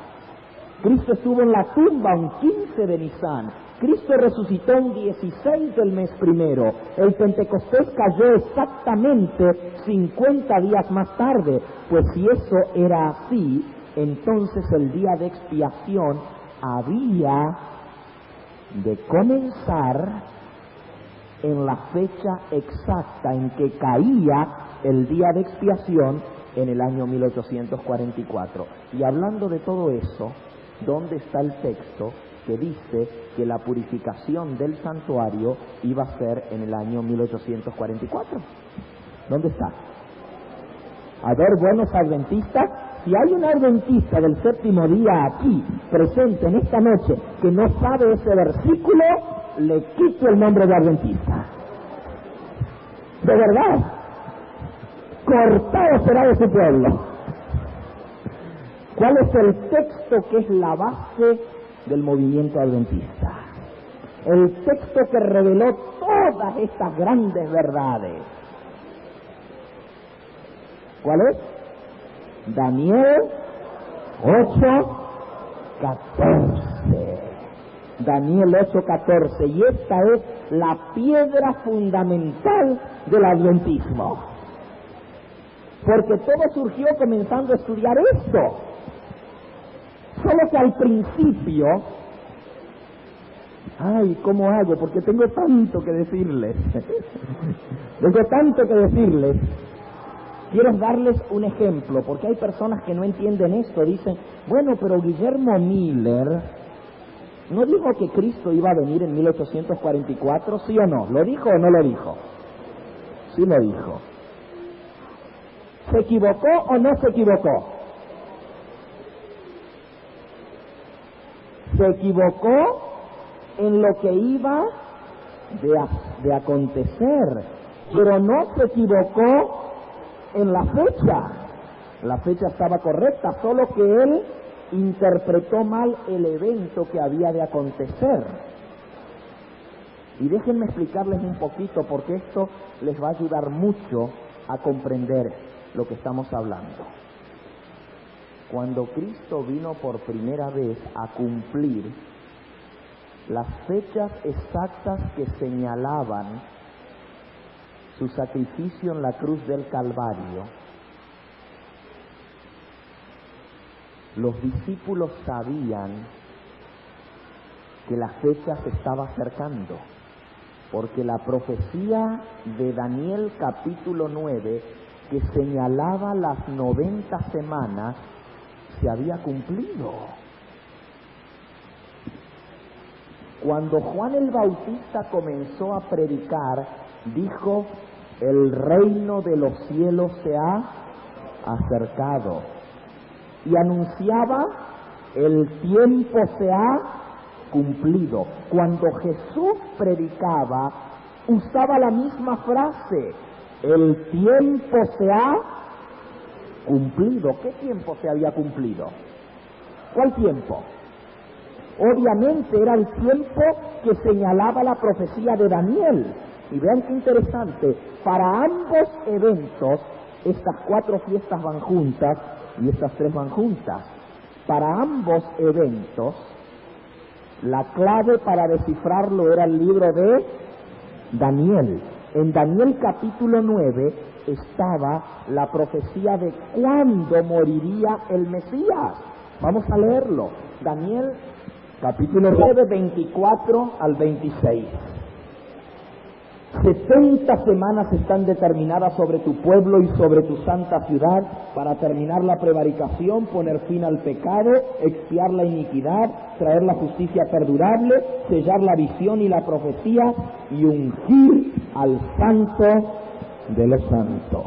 S1: Cristo estuvo en la tumba un 15 de Nisan, Cristo resucitó un 16 del mes primero, el Pentecostés cayó exactamente 50 días más tarde. Pues si eso era así, entonces el día de expiación había de comenzar en la fecha exacta en que caía el día de expiación en el año 1844. Y hablando de todo eso, ¿dónde está el texto que dice que la purificación del santuario iba a ser en el año 1844? ¿Dónde está? A ver, buenos adventistas, si hay un adventista del séptimo día aquí, presente en esta noche, que no sabe ese versículo, le quito el nombre de adventista. De verdad, cortado será de su pueblo. ¿Cuál es el texto que es la base del movimiento adventista? El texto que reveló todas estas grandes verdades. ¿Cuál es? Daniel 8:14. Daniel 8:14, y esta es la piedra fundamental del adventismo. Porque todo surgió comenzando a estudiar esto. Solo que al principio, ay, ¿cómo hago? Porque tengo tanto que decirles. Tengo tanto que decirles. Quiero darles un ejemplo, porque hay personas que no entienden esto. Dicen, bueno, pero Guillermo Miller ¿no dijo que Cristo iba a venir en 1844? ¿Sí o no? ¿Lo dijo o no lo dijo? Sí lo dijo. ¿Se equivocó o no se equivocó? Se equivocó en lo que iba de acontecer, pero no se equivocó en la fecha. La fecha estaba correcta, solo que él interpretó mal el evento que había de acontecer. Y déjenme explicarles un poquito, porque esto les va a ayudar mucho a comprender lo que estamos hablando. Cuando Cristo vino por primera vez a cumplir las fechas exactas que señalaban su sacrificio en la cruz del Calvario, los discípulos sabían que la fecha se estaba acercando, porque la profecía de Daniel capítulo 9, que señalaba las 90 semanas, se había cumplido. Cuando Juan el Bautista comenzó a predicar, dijo, el reino de los cielos se ha acercado. Y anunciaba, el tiempo se ha cumplido. Cuando Jesús predicaba, usaba la misma frase, el tiempo se ha cumplido. ¿Qué tiempo se había cumplido? ¿Cuál tiempo? Obviamente era el tiempo que señalaba la profecía de Daniel. Y vean qué interesante, para ambos eventos, estas 4 fiestas van juntas y estas 3 van juntas. Para ambos eventos, la clave para descifrarlo era el libro de Daniel. En Daniel capítulo 9 estaba la profecía de cuándo moriría el Mesías. Vamos a leerlo. Daniel capítulo 9, 24 al 26. 70 semanas están determinadas sobre tu pueblo y sobre tu santa ciudad para terminar la prevaricación, poner fin al pecado, expiar la iniquidad, traer la justicia perdurable, sellar la visión y la profecía y ungir al santo de los santos.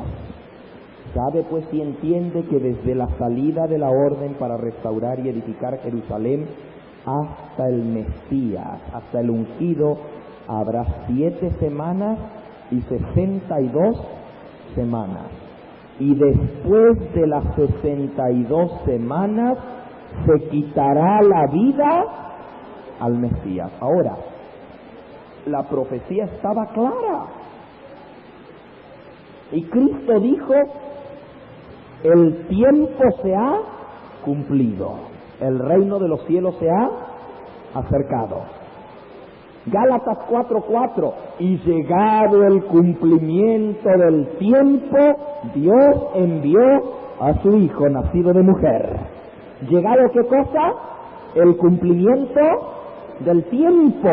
S1: Sabe pues y entiende que desde la salida de la orden para restaurar y edificar Jerusalén hasta el Mesías, hasta el ungido, habrá 7 semanas y 62 semanas. Y después de las 62 semanas se quitará la vida al Mesías. Ahora, la profecía estaba clara. Y Cristo dijo, el tiempo se ha cumplido, el reino de los cielos se ha acercado. Gálatas 4:4, y llegado el cumplimiento del tiempo, Dios envió a su Hijo nacido de mujer. ¿Llegado qué cosa? El cumplimiento del tiempo.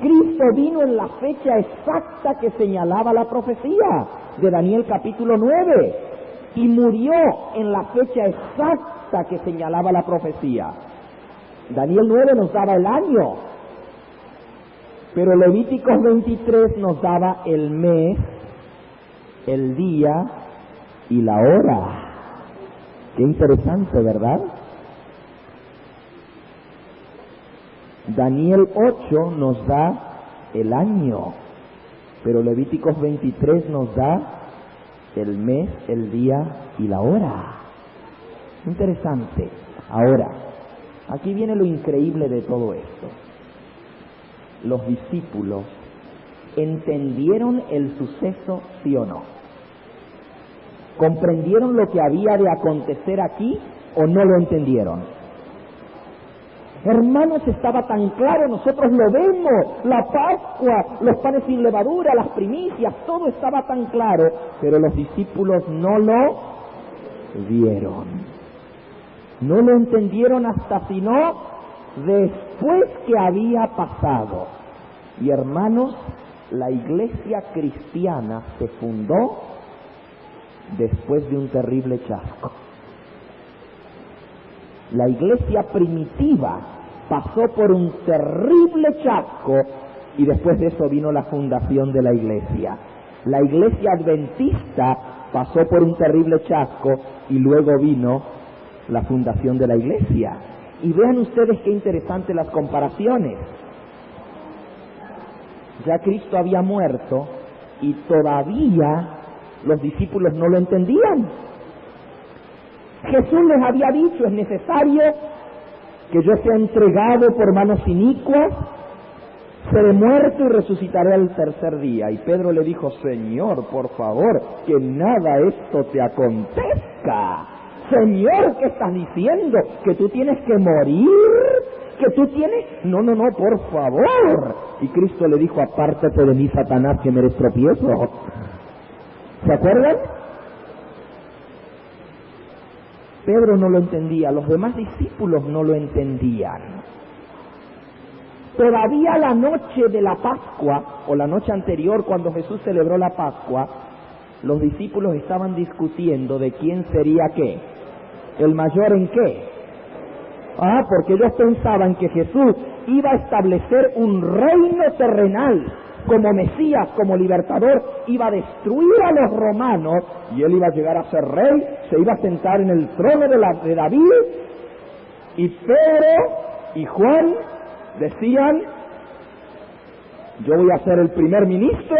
S1: Cristo vino en la fecha exacta que señalaba la profecía de Daniel capítulo 9 y murió en la fecha exacta que señalaba la profecía. Daniel 9 nos daba el año, pero Levíticos 23 nos daba el mes, el día y la hora. Qué interesante, ¿verdad? Daniel 8 nos da el año, pero Levíticos 23 nos da el mes, el día y la hora. Interesante. Ahora, aquí viene lo increíble de todo esto. Los discípulos entendieron el suceso, sí o no. ¿Comprendieron lo que había de acontecer aquí o no lo entendieron? Hermanos, estaba tan claro, nosotros lo vemos, la Pascua, los panes sin levadura, las primicias, todo estaba tan claro, pero los discípulos no lo vieron. No lo entendieron hasta sino después que había pasado. Y hermanos, la iglesia cristiana se fundó después de un terrible chasco. La iglesia primitiva pasó por un terrible chasco y después de eso vino la fundación de la iglesia. La iglesia adventista pasó por un terrible chasco y luego vino la fundación de la iglesia. Y vean ustedes qué interesantes las comparaciones. Ya Cristo había muerto y todavía los discípulos no lo entendían. Jesús les había dicho, es necesario que yo sea entregado por manos inicuas, seré muerto y resucitaré al tercer día. Y Pedro le dijo, Señor, por favor, que nada esto te acontezca. Señor, ¿qué estás diciendo? ¿Que tú tienes que morir? ¿Que tú tienes...? No, por favor. Y Cristo le dijo, apártate de mí, Satanás, que me eres tropiezo. ¿Se acuerdan? Pedro no lo entendía, los demás discípulos no lo entendían. Todavía la noche de la Pascua, o la noche anterior, cuando Jesús celebró la Pascua, los discípulos estaban discutiendo de quién sería qué. ¿El mayor en qué? Porque ellos pensaban que Jesús iba a establecer un reino terrenal como Mesías, como libertador, iba a destruir a los romanos y él iba a llegar a ser rey, se iba a sentar en el trono de David. Y Pedro y Juan decían, yo voy a ser el primer ministro,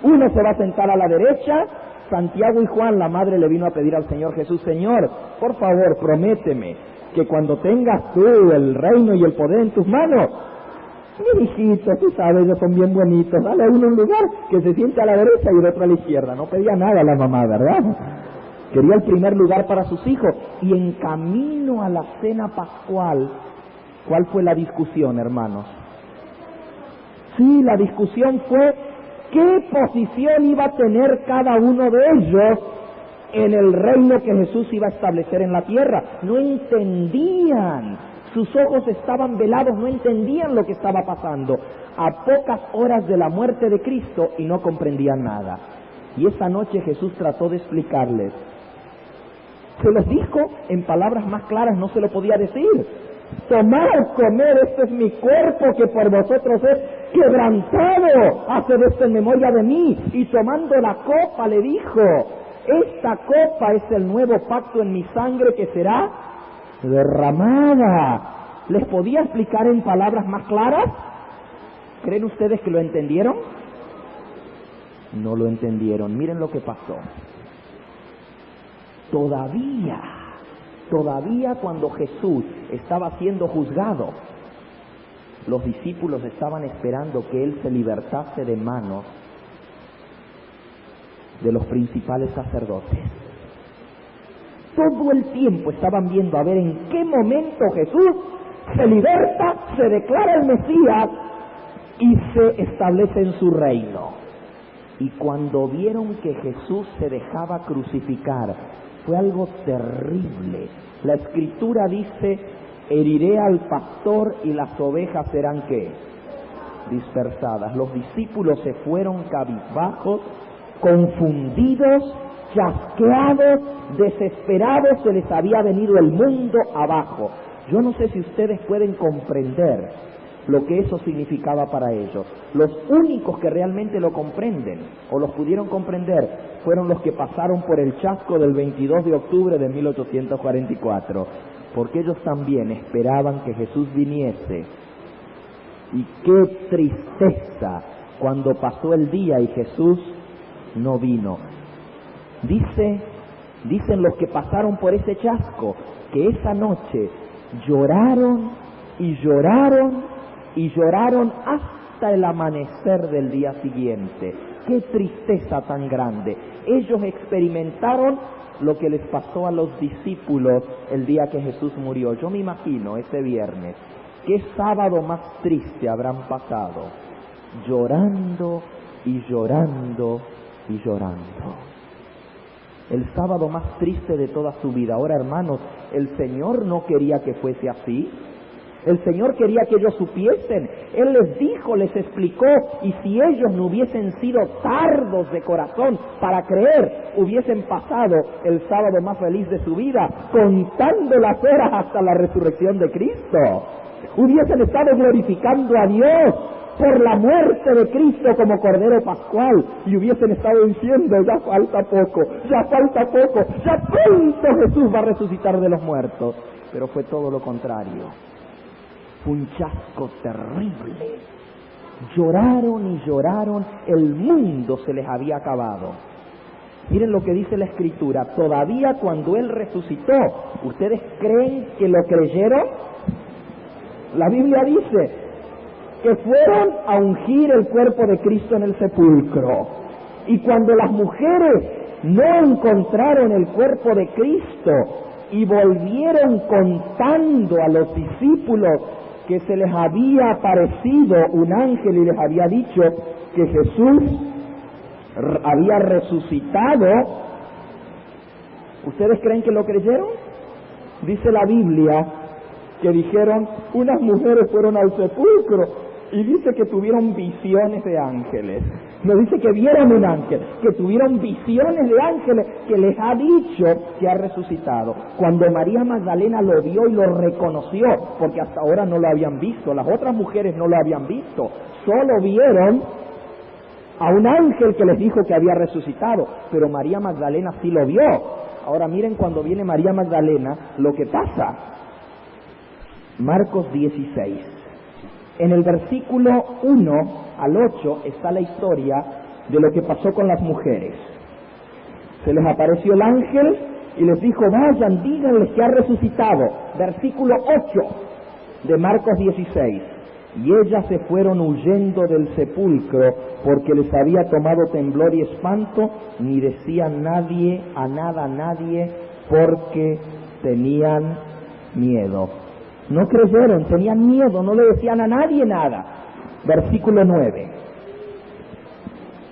S1: uno se va a sentar a la derecha. Santiago y Juan, la madre, le vino a pedir al Señor Jesús, Señor, por favor, prométeme que cuando tengas tú el reino y el poder en tus manos, mi hijito, tú sabes, ellos son bien bonitos, dale a uno un lugar que se siente a la derecha y el otro a la izquierda. No pedía nada a la mamá, ¿verdad? Quería el primer lugar para sus hijos. Y en camino a la cena pascual, ¿cuál fue la discusión, hermanos? Sí, la discusión fue qué posición iba a tener cada uno de ellos en el reino que Jesús iba a establecer en la tierra. No entendían Sus ojos estaban velados, no entendían lo que estaba pasando. A pocas horas de la muerte de Cristo y no comprendían nada. Y esa noche Jesús trató de explicarles. Se los dijo en palabras más claras, no se lo podía decir. Tomad, comed, este es mi cuerpo que por vosotros es quebrantado. Haced esto en memoria de mí. Y tomando la copa le dijo, esta copa es el nuevo pacto en mi sangre que será derramada. ¿Les podía explicar en palabras más claras? ¿Creen ustedes que lo entendieron? No lo entendieron. Miren lo que pasó. Todavía cuando Jesús estaba siendo juzgado, los discípulos estaban esperando que Él se libertase de manos de los principales sacerdotes. Todo el tiempo estaban viendo a ver en qué momento Jesús se liberta, se declara el Mesías y se establece en su reino. Y cuando vieron que Jesús se dejaba crucificar, fue algo terrible. La Escritura dice, heriré al pastor y las ovejas serán ¿qué? Dispersadas. Los discípulos se fueron cabizbajos, confundidos, chasqueados, desesperados, se les había venido el mundo abajo. Yo no sé si ustedes pueden comprender lo que eso significaba para ellos. Los únicos que realmente lo comprenden, o los pudieron comprender, fueron los que pasaron por el chasco del 22 de octubre de 1844, porque ellos también esperaban que Jesús viniese. Y qué tristeza cuando pasó el día y Jesús no vino. Dicen los que pasaron por ese chasco, que esa noche lloraron y lloraron y lloraron hasta el amanecer del día siguiente. ¡Qué tristeza tan grande! Ellos experimentaron lo que les pasó a los discípulos el día que Jesús murió. Yo me imagino ese viernes, qué sábado más triste habrán pasado, llorando y llorando y llorando. El sábado más triste de toda su vida. Ahora, hermanos, el Señor no quería que fuese así. El Señor quería que ellos supiesen. Él les dijo, les explicó, y si ellos no hubiesen sido tardos de corazón para creer, hubiesen pasado el sábado más feliz de su vida, contando las horas hasta la resurrección de Cristo. Hubiesen estado glorificando a Dios por la muerte de Cristo como Cordero Pascual, y hubiesen estado diciendo, ya falta poco, ya pronto Jesús va a resucitar de los muertos. Pero fue todo lo contrario. Fue un chasco terrible. Lloraron y lloraron, el mundo se les había acabado. Miren lo que dice la Escritura, todavía cuando Él resucitó, ¿ustedes creen que lo creyeron? La Biblia dice que fueron a ungir el cuerpo de Cristo en el sepulcro. Y cuando las mujeres no encontraron el cuerpo de Cristo y volvieron contando a los discípulos que se les había aparecido un ángel y les había dicho que Jesús había resucitado, ¿ustedes creen que lo creyeron? Dice la Biblia que dijeron, unas mujeres fueron al sepulcro, y dice que tuvieron visiones de ángeles. No dice que vieron un ángel, que tuvieron visiones de ángeles que les ha dicho que ha resucitado. Cuando María Magdalena lo vio y lo reconoció, porque hasta ahora no lo habían visto, las otras mujeres no lo habían visto, solo vieron a un ángel que les dijo que había resucitado, pero María Magdalena sí lo vio. Ahora miren cuando viene María Magdalena lo que pasa. Marcos 16. En el versículo 1 al 8 está la historia de lo que pasó con las mujeres. Se les apareció el ángel y les dijo, vayan, díganles que ha resucitado. Versículo 8 de Marcos 16. Y ellas se fueron huyendo del sepulcro porque les había tomado temblor y espanto, ni decían nadie a nadie porque tenían miedo. No creyeron, tenían miedo, no le decían a nadie nada. Versículo 9.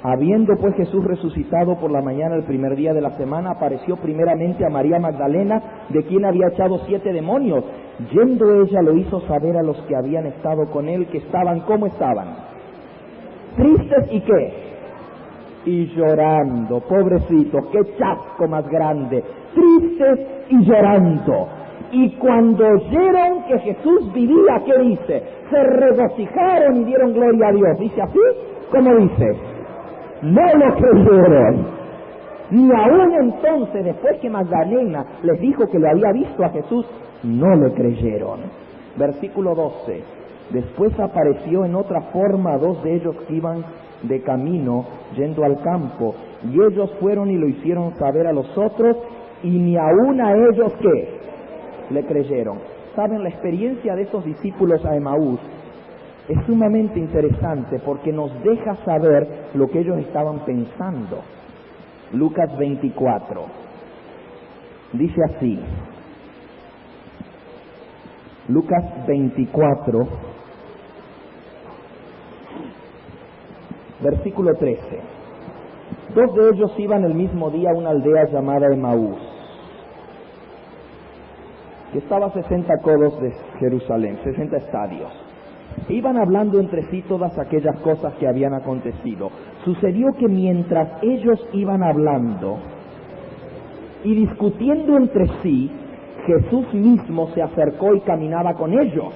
S1: Habiendo pues Jesús resucitado por la mañana el primer día de la semana, apareció primeramente a María Magdalena, de quien había echado 7 demonios, Yendo ella lo hizo saber a los que habían estado con él, que estaban, ¿cómo estaban? Tristes y ¿qué? Y llorando, pobrecitos, qué chasco más grande, tristes y llorando. Y cuando oyeron que Jesús vivía, ¿qué dice? Se regocijaron y dieron gloria a Dios. ¿Dice así? ¿Cómo dice? No lo creyeron. Ni aún entonces, después que Magdalena les dijo que lo había visto a Jesús, no le creyeron. Versículo 12. Después apareció en otra forma a dos de ellos que iban de camino, yendo al campo, y ellos fueron y lo hicieron saber a los otros, y ni aún a ellos, ¿qué? Le creyeron. ¿Saben? La experiencia de esos discípulos a Emaús es sumamente interesante porque nos deja saber lo que ellos estaban pensando. Lucas 24. Dice así. Lucas 24, versículo 13. Dos de ellos iban el mismo día a una aldea llamada Emaús, que estaba a 60 codos de Jerusalén, 60 estadios. Iban hablando entre sí todas aquellas cosas que habían acontecido. Sucedió que mientras ellos iban hablando y discutiendo entre sí, Jesús mismo se acercó y caminaba con ellos,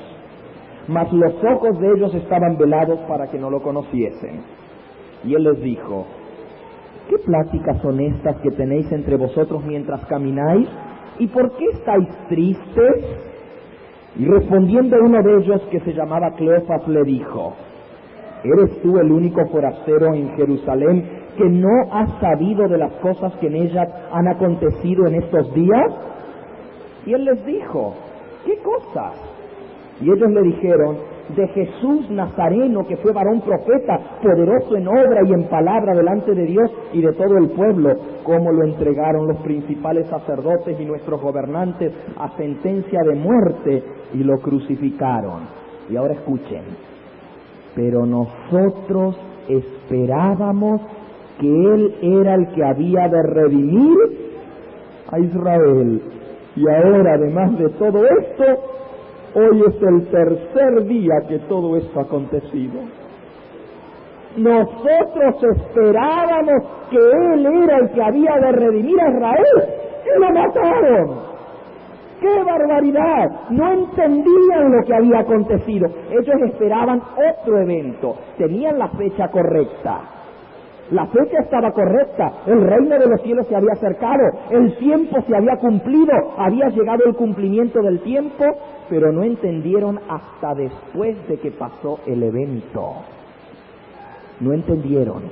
S1: mas los ojos de ellos estaban velados para que no lo conociesen. Y él les dijo: ¿qué pláticas son estas que tenéis entre vosotros mientras camináis? ¿Y por qué estáis tristes? Y respondiendo uno de ellos, que se llamaba Cleofas, le dijo: ¿eres tú el único forastero en Jerusalén que no has sabido de las cosas que en ellas han acontecido en estos días? Y él les dijo: ¿qué cosas? Y ellos le dijeron: de Jesús Nazareno, que fue varón profeta, poderoso en obra y en palabra delante de Dios y de todo el pueblo, cómo lo entregaron los principales sacerdotes y nuestros gobernantes a sentencia de muerte y lo crucificaron. Y ahora escuchen: pero nosotros esperábamos que Él era el que había de redimir a Israel. Y ahora, además de todo esto, hoy es el tercer día que todo esto ha acontecido. Nosotros esperábamos que Él era el que había de redimir a Israel y lo mataron. ¡Qué barbaridad! No entendían lo que había acontecido. Ellos esperaban otro evento. Tenían la fecha correcta. La fecha estaba correcta, el reino de los cielos se había acercado, el tiempo se había cumplido, había llegado el cumplimiento del tiempo, pero no entendieron hasta después de que pasó el evento. No entendieron.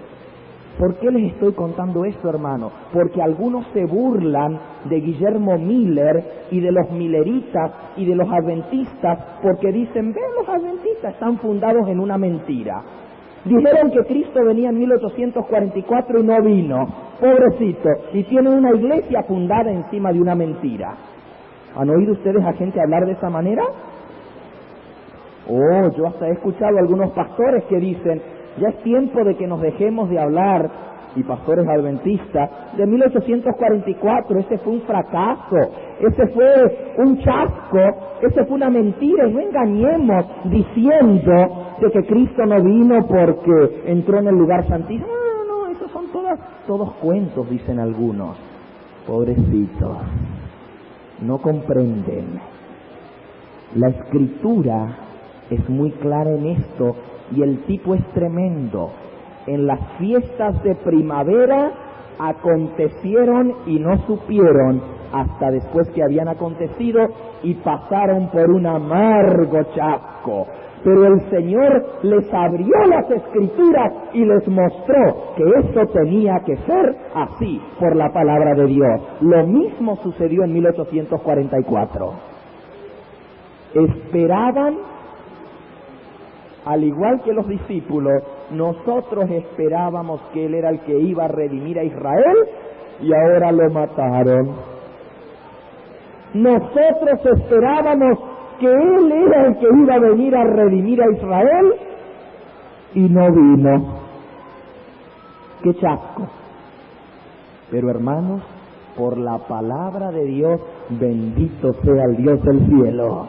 S1: ¿Por qué les estoy contando esto, hermano? Porque algunos se burlan de Guillermo Miller y de los milleritas y de los adventistas porque dicen: ven, los adventistas están fundados en una mentira. Dijeron que Cristo venía en 1844 y no vino, pobrecito, y tienen una iglesia fundada encima de una mentira. ¿Han oído ustedes a gente hablar de esa manera? Oh, yo hasta he escuchado a algunos pastores que dicen: ya es tiempo de que nos dejemos de hablar, y pastores adventistas, de 1844, ese fue un fracaso, ese fue un chasco, ese fue una mentira, y no engañemos diciendo de que Cristo no vino porque entró en el lugar santísimo. No, esos son todos cuentos, dicen algunos. Pobrecitos, no comprenden. La Escritura es muy clara en esto, y el tipo es tremendo. En las fiestas de primavera acontecieron y no supieron hasta después que habían acontecido, y pasaron por un amargo chasco. Pero el Señor les abrió las Escrituras y les mostró que eso tenía que ser así por la palabra de Dios. Lo mismo sucedió en 1844. Esperaban, al igual que los discípulos, nosotros esperábamos que Él era el que iba a redimir a Israel, y ahora lo mataron. Nosotros esperábamos que Él era el que iba a venir a redimir a Israel, y no vino. ¡Qué chasco! Pero hermanos, por la palabra de Dios, bendito sea el Dios del cielo.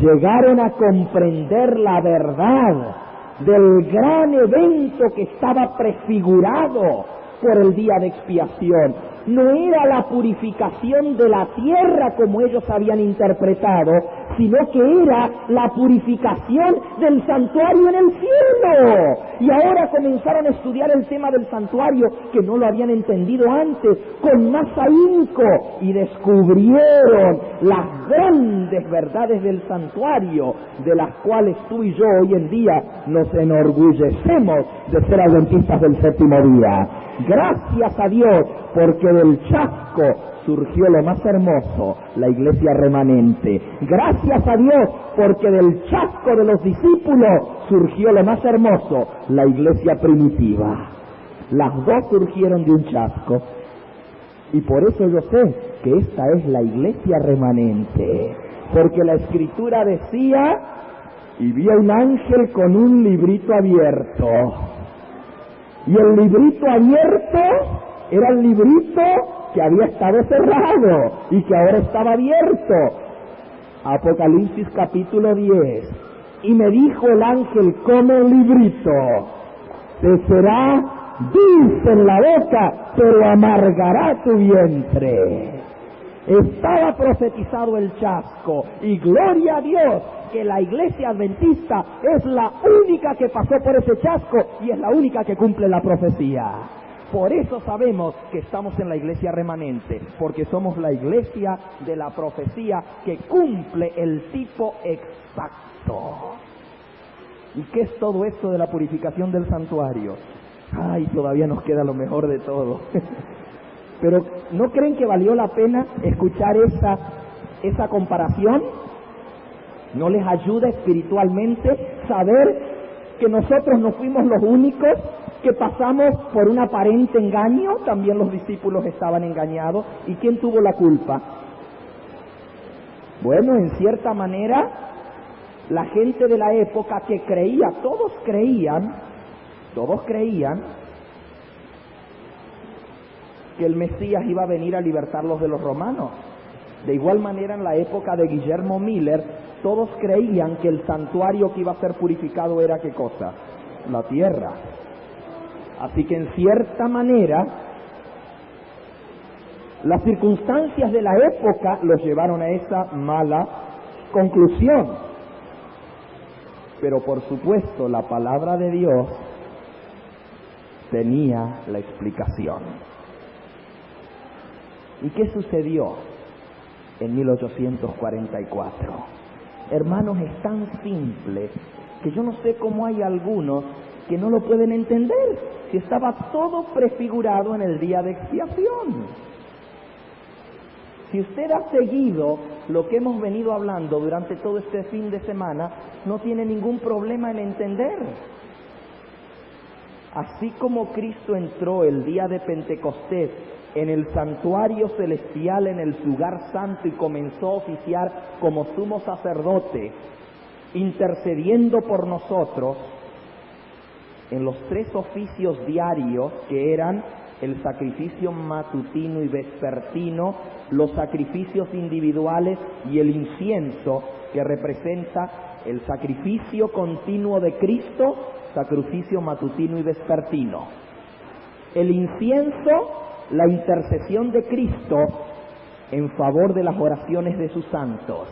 S1: Llegaron a comprender la verdad del gran evento que estaba prefigurado por el día de expiación. No era la purificación de la tierra como ellos habían interpretado, sino que era la purificación del santuario en el cielo. Y ahora comenzaron a estudiar el tema del santuario, que no lo habían entendido antes, con más ahínco, y descubrieron las grandes verdades del santuario, de las cuales tú y yo hoy en día nos enorgullecemos de ser adventistas del séptimo día. Gracias a Dios, porque del chasco surgió lo más hermoso, la iglesia remanente. Gracias a Dios, porque del chasco de los discípulos surgió lo más hermoso, la iglesia primitiva. Las dos surgieron de un chasco. Y por eso yo sé que esta es la iglesia remanente. Porque la Escritura decía, y vi a un ángel con un librito abierto. Y el librito abierto era el librito que había estado cerrado y que ahora estaba abierto. Apocalipsis capítulo 10. Y me dijo el ángel, come el librito, te será dulce en la boca, pero amargará tu vientre. Estaba profetizado el chasco, y gloria a Dios que la iglesia adventista es la única que pasó por ese chasco y es la única que cumple la profecía. Por eso sabemos que estamos en la iglesia remanente, porque somos la iglesia de la profecía que cumple el tipo exacto. ¿Y qué es todo esto de la purificación del santuario? Ay, todavía nos queda lo mejor de todo. Pero ¿no creen que valió la pena escuchar esa comparación? ¿No les ayuda espiritualmente saber que nosotros no fuimos los únicos que pasamos por un aparente engaño? También los discípulos estaban engañados. ¿Y quién tuvo la culpa? Bueno, en cierta manera, la gente de la época que creía, todos creían que el Mesías iba a venir a libertarlos de los romanos. De igual manera, en la época de Guillermo Miller, todos creían que el santuario que iba a ser purificado era ¿qué cosa? La tierra. Así que en cierta manera, las circunstancias de la época los llevaron a esa mala conclusión. Pero por supuesto, la palabra de Dios tenía la explicación. ¿Y qué sucedió en 1844? Hermanos, es tan simple que yo no sé cómo hay algunos que no lo pueden entender, si estaba todo prefigurado en el día de expiación. Si usted ha seguido lo que hemos venido hablando durante todo este fin de semana, no tiene ningún problema en entender. Así como Cristo entró el día de Pentecostés en el santuario celestial, en el lugar santo, y comenzó a oficiar como sumo sacerdote, intercediendo por nosotros en los 3 oficios diarios que eran el sacrificio matutino y vespertino, los sacrificios individuales y el incienso, que representa el sacrificio continuo de Cristo, sacrificio matutino y vespertino. El incienso, la intercesión de Cristo en favor de las oraciones de sus santos.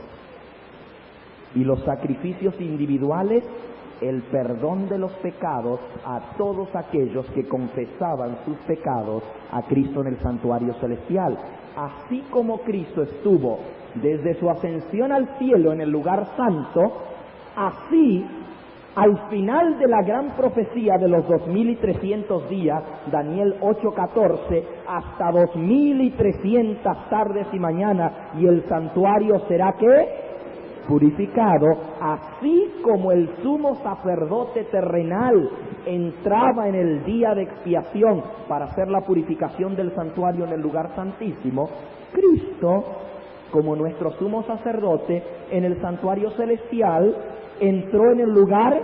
S1: Y los sacrificios individuales, el perdón de los pecados a todos aquellos que confesaban sus pecados a Cristo en el santuario celestial. Así como Cristo estuvo desde su ascensión al cielo en el lugar santo, así al final de la gran profecía de los 2300 días, Daniel 8:14, hasta 2300 tardes y mañanas, y el santuario será ¿qué? Purificado, así como el sumo sacerdote terrenal entraba en el día de expiación para hacer la purificación del santuario en el lugar santísimo, Cristo, como nuestro sumo sacerdote en el santuario celestial, entró en el lugar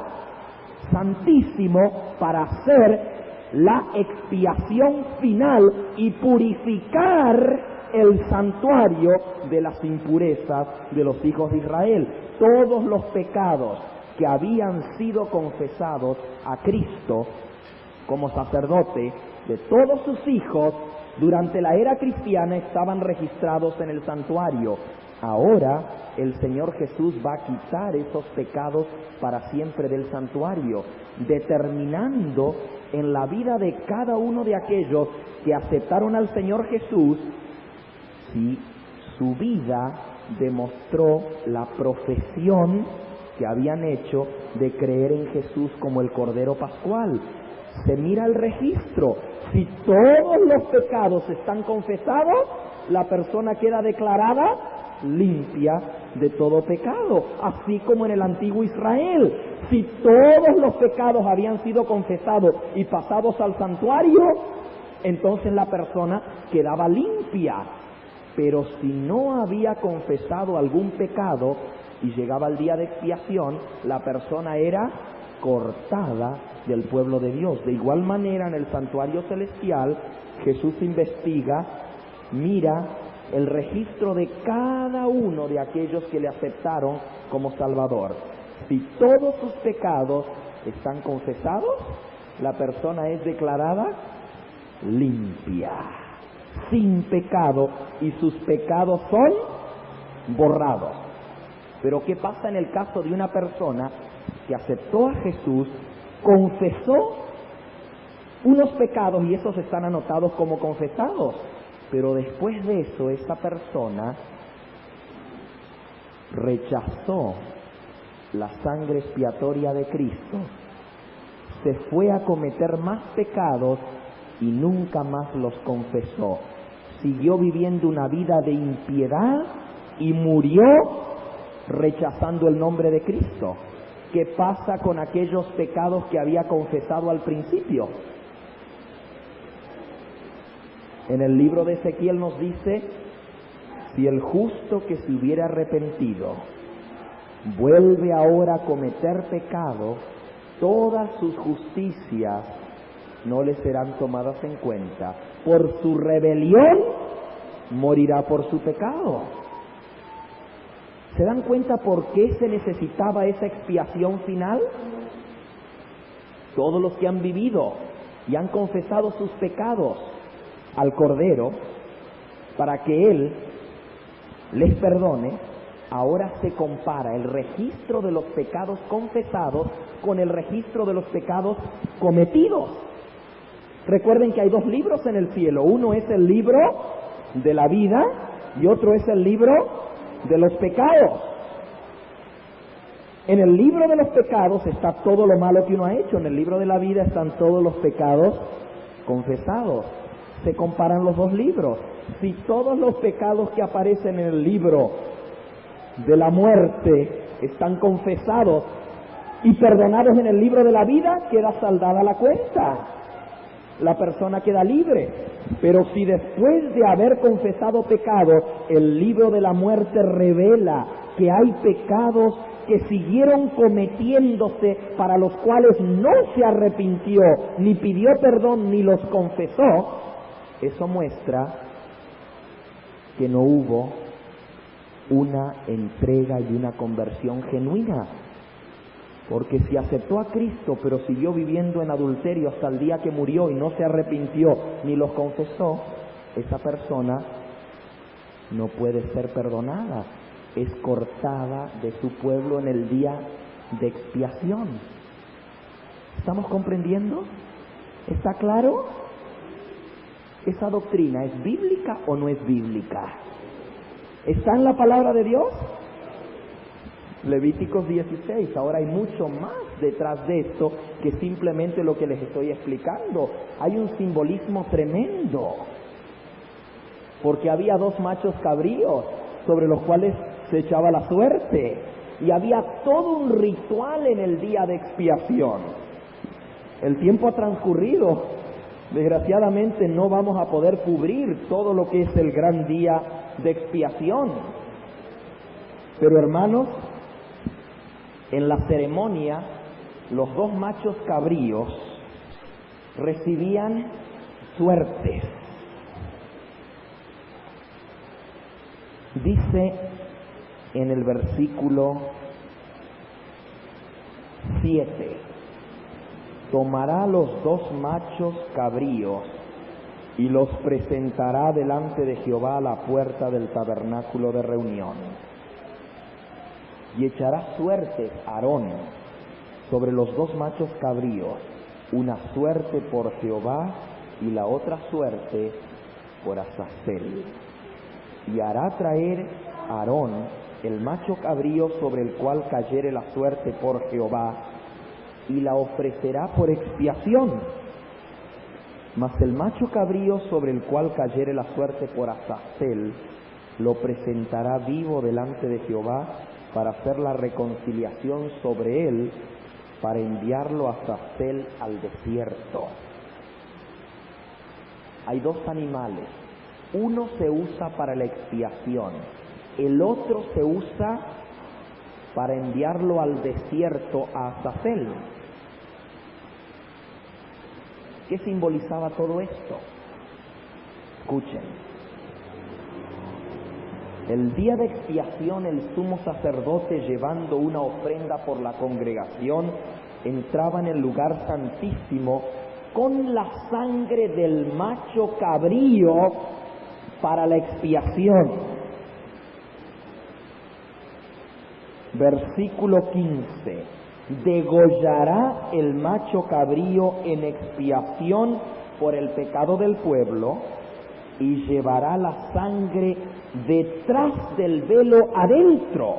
S1: santísimo para hacer la expiación final y purificar el santuario de las impurezas de los hijos de Israel. Todos los pecados que habían sido confesados a Cristo como sacerdote de todos sus hijos durante la era cristiana estaban registrados en el santuario. Ahora el Señor Jesús va a quitar esos pecados para siempre del santuario, determinando en la vida de cada uno de aquellos que aceptaron al Señor Jesús si su vida demostró la profesión que habían hecho de creer en Jesús como el Cordero Pascual. Se mira el registro. Si todos los pecados están confesados, la persona queda declarada limpia de todo pecado, así como en el antiguo Israel. Si todos los pecados habían sido confesados y pasados al santuario, entonces la persona quedaba limpia. Pero si no había confesado algún pecado y llegaba el día de expiación, la persona era cortada del pueblo de Dios. De igual manera, en el santuario celestial, Jesús investiga, mira el registro de cada uno de aquellos que le aceptaron como Salvador. Si todos sus pecados están confesados, la persona es declarada limpia, sin pecado, y sus pecados son borrados. Pero ¿qué pasa en el caso de una persona que aceptó a Jesús, confesó unos pecados y esos están anotados como confesados, pero después de eso esa persona rechazó la sangre expiatoria de Cristo, se fue a cometer más pecados y nunca más los confesó, siguió viviendo una vida de impiedad y murió rechazando el nombre de Cristo? ¿Qué pasa con aquellos pecados que había confesado al principio? En el libro de Ezequiel nos dice: si el justo que se hubiera arrepentido vuelve ahora a cometer pecado, todas sus justicias no le serán tomadas en cuenta. Por su rebelión morirá por su pecado. ¿Se dan cuenta por qué se necesitaba esa expiación final? Todos los que han vivido y han confesado sus pecados al Cordero, para que Él les perdone, ahora se compara el registro de los pecados confesados con el registro de los pecados cometidos. Recuerden que hay dos libros en el cielo. Uno es el libro de la vida y otro es el libro de los pecados. En el libro de los pecados está todo lo malo que uno ha hecho. En el libro de la vida están todos los pecados confesados. Se comparan los dos libros. Si todos los pecados que aparecen en el libro de la muerte están confesados y perdonados en el libro de la vida, queda saldada la cuenta. La persona queda libre. Pero si después de haber confesado pecados, el libro de la muerte revela que hay pecados que siguieron cometiéndose, para los cuales no se arrepintió, ni pidió perdón, ni los confesó, eso muestra que no hubo una entrega y una conversión genuina. Porque si aceptó a Cristo pero siguió viviendo en adulterio hasta el día que murió y no se arrepintió ni los confesó, esa persona no puede ser perdonada, es cortada de su pueblo en el día de expiación. ¿Estamos comprendiendo? ¿Está claro? ¿Esa doctrina es bíblica o no es bíblica? ¿Está en la palabra de Dios? Levíticos 16, ahora hay mucho más detrás de esto que simplemente lo que les estoy explicando. Hay un simbolismo tremendo, porque había dos machos cabríos sobre los cuales se echaba la suerte, y había todo un ritual en el día de expiación. El tiempo ha transcurrido, desgraciadamente no vamos a poder cubrir todo lo que es el gran día de expiación, pero hermanos, en la ceremonia, los dos machos cabríos recibían suertes. Dice en el versículo 7, tomará los 2 machos cabríos y los presentará delante de Jehová a la puerta del tabernáculo de reunión. Y echará suertes Aarón sobre los 2 machos cabríos, una suerte por Jehová y la otra suerte por Azazel. Y hará traer Aarón el macho cabrío sobre el cual cayere la suerte por Jehová, y la ofrecerá por expiación. Mas el macho cabrío sobre el cual cayere la suerte por Azazel, lo presentará vivo delante de Jehová para hacer la reconciliación sobre él, para enviarlo a Azazel al desierto. Hay 2 animales. Uno se usa para la expiación, el otro se usa para enviarlo al desierto a Azazel. ¿Qué simbolizaba todo esto? Escuchen. El día de expiación, el sumo sacerdote, llevando una ofrenda por la congregación, entraba en el lugar santísimo con la sangre del macho cabrío para la expiación. Versículo 15. Degollará el macho cabrío en expiación por el pecado del pueblo y llevará la sangre detrás del velo adentro,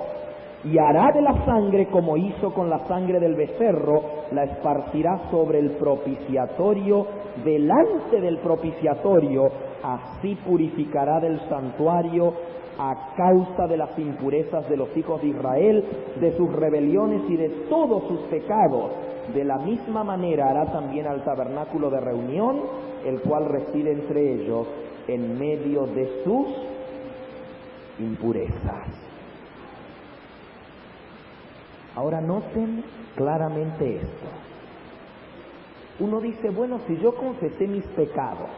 S1: y hará de la sangre como hizo con la sangre del becerro, la esparcirá sobre el propiciatorio, delante del propiciatorio, así purificará del santuario a causa de las impurezas de los hijos de Israel, de sus rebeliones y de todos sus pecados. De la misma manera hará también al tabernáculo de reunión, el cual reside entre ellos, en medio de sus impurezas. Ahora noten claramente esto. Uno dice, bueno, si yo confesé mis pecados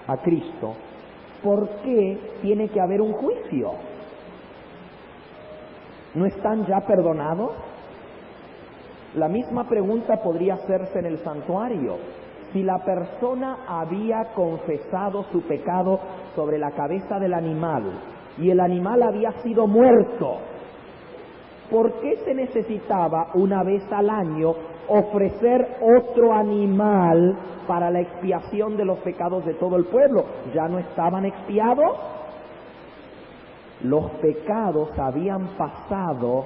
S1: a Cristo, ¿por qué tiene que haber un juicio? ¿No están ya perdonados? La misma pregunta podría hacerse en el santuario. Si la persona había confesado su pecado sobre la cabeza del animal y el animal había sido muerto, ¿por qué se necesitaba una vez al año ofrecer otro animal para la expiación de los pecados de todo el pueblo? ¿Ya no estaban expiados? Los pecados habían pasado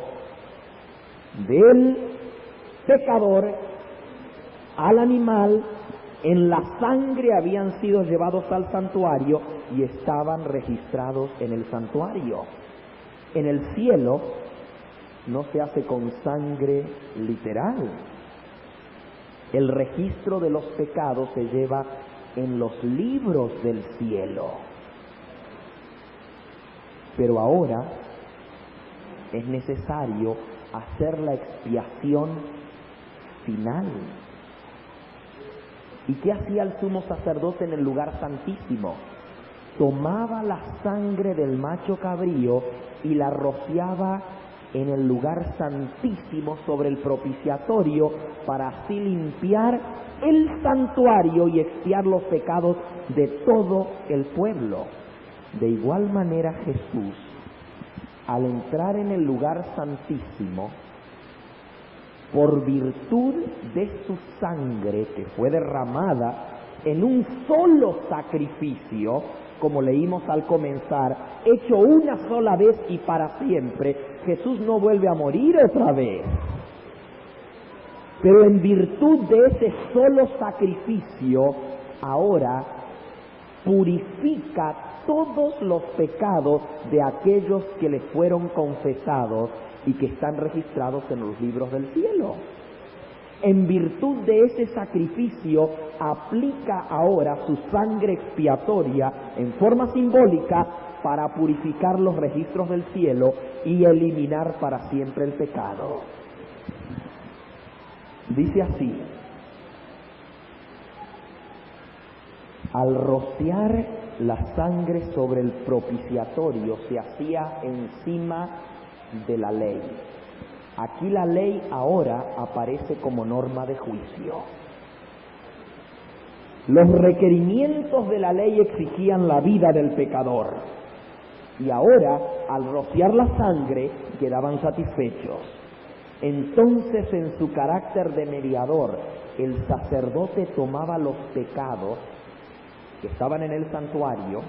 S1: del pecador al animal, en la sangre habían sido llevados al santuario y estaban registrados en el santuario. En el cielo no se hace con sangre literal. El registro de los pecados se lleva en los libros del cielo. Pero ahora es necesario hacer la expiación final. ¿Y qué hacía el sumo sacerdote en el lugar santísimo? Tomaba la sangre del macho cabrío y la rociaba en el lugar santísimo sobre el propiciatorio, para así limpiar el santuario y expiar los pecados de todo el pueblo. De igual manera Jesús, al entrar en el lugar santísimo, por virtud de su sangre que fue derramada en un solo sacrificio, como leímos al comenzar, hecho una sola vez y para siempre, Jesús no vuelve a morir otra vez. Pero en virtud de ese solo sacrificio, ahora purifica todos los pecados de aquellos que le fueron confesados y que están registrados en los libros del cielo. En virtud de ese sacrificio, aplica ahora su sangre expiatoria en forma simbólica para purificar los registros del cielo y eliminar para siempre el pecado. Dice así: al rociar la sangre sobre el propiciatorio se hacía encima de la ley. Aquí la ley ahora aparece como norma de juicio. Los requerimientos de la ley exigían la vida del pecador, y ahora, al rociar la sangre, quedaban satisfechos. Entonces, en su carácter de mediador, el sacerdote tomaba los pecados que estaban en el santuario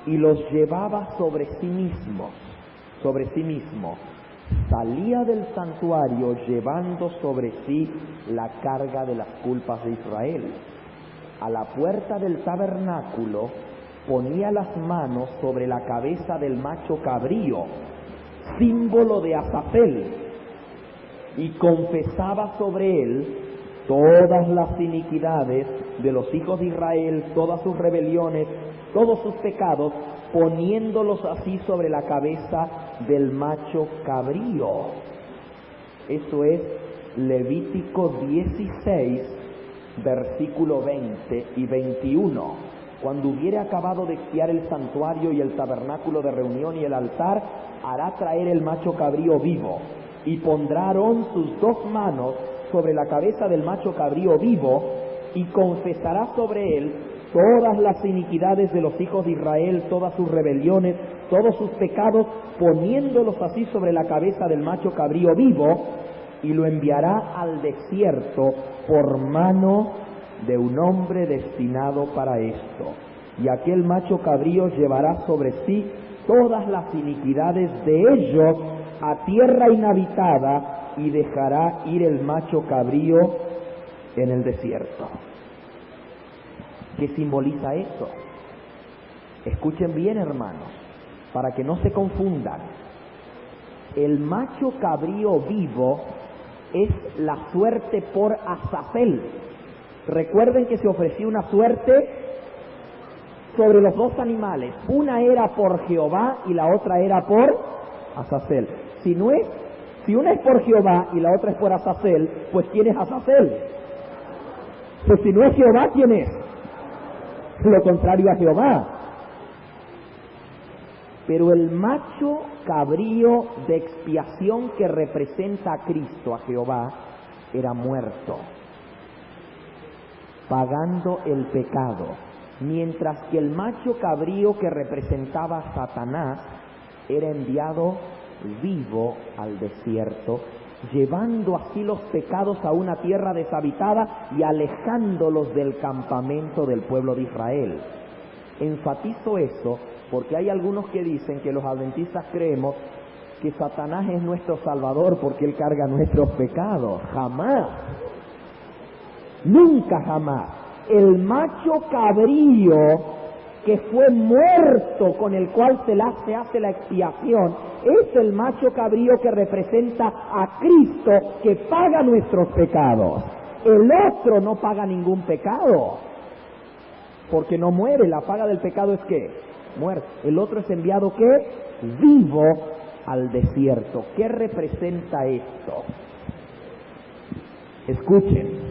S1: y los llevaba sobre sí mismo. Salía del santuario llevando sobre sí la carga de las culpas de Israel. A la puerta del tabernáculo ponía las manos sobre la cabeza del macho cabrío, símbolo de Azazel, y confesaba sobre él todas las iniquidades de los hijos de Israel, todas sus rebeliones, todos sus pecados, poniéndolos así sobre la cabeza del macho cabrío. Eso es Levítico 16, versículo 20 y 21. Cuando hubiere acabado de expiar el santuario y el tabernáculo de reunión y el altar, hará traer el macho cabrío vivo, y pondrá Aarón sus 2 manos sobre la cabeza del macho cabrío vivo, y confesará sobre él todas las iniquidades de los hijos de Israel, todas sus rebeliones, todos sus pecados, poniéndolos así sobre la cabeza del macho cabrío vivo, y lo enviará al desierto por mano de un hombre destinado para esto. Y aquel macho cabrío llevará sobre sí todas las iniquidades de ellos a tierra inhabitada, y dejará ir el macho cabrío en el desierto. ¿Qué simboliza eso? Escuchen bien, hermanos, para que no se confundan. El macho cabrío vivo es la suerte por Azazel. Recuerden que se ofreció una suerte sobre los 2 animales. Una era por Jehová y la otra era por Azazel. Si una es por Jehová y la otra es por Azazel, pues ¿quién es Azazel? Pues si no es Jehová, ¿quién es? Lo contrario a Jehová. Pero el macho cabrío de expiación que representa a Cristo, a Jehová, era muerto, pagando el pecado, mientras que el macho cabrío que representaba a Satanás era enviado vivo al desierto, llevando así los pecados a una tierra deshabitada y alejándolos del campamento del pueblo de Israel. Enfatizo eso porque hay algunos que dicen que los adventistas creemos que Satanás es nuestro salvador porque él carga nuestros pecados. Jamás, nunca jamás. El macho cabrío que fue muerto, con el cual se hace la expiación, es el macho cabrío que representa a Cristo, que paga nuestros pecados. El otro no paga ningún pecado, porque no muere. La paga del pecado es ¿qué? Muerte. El otro es enviado ¿qué? Vivo al desierto. ¿Qué representa esto? Escuchen.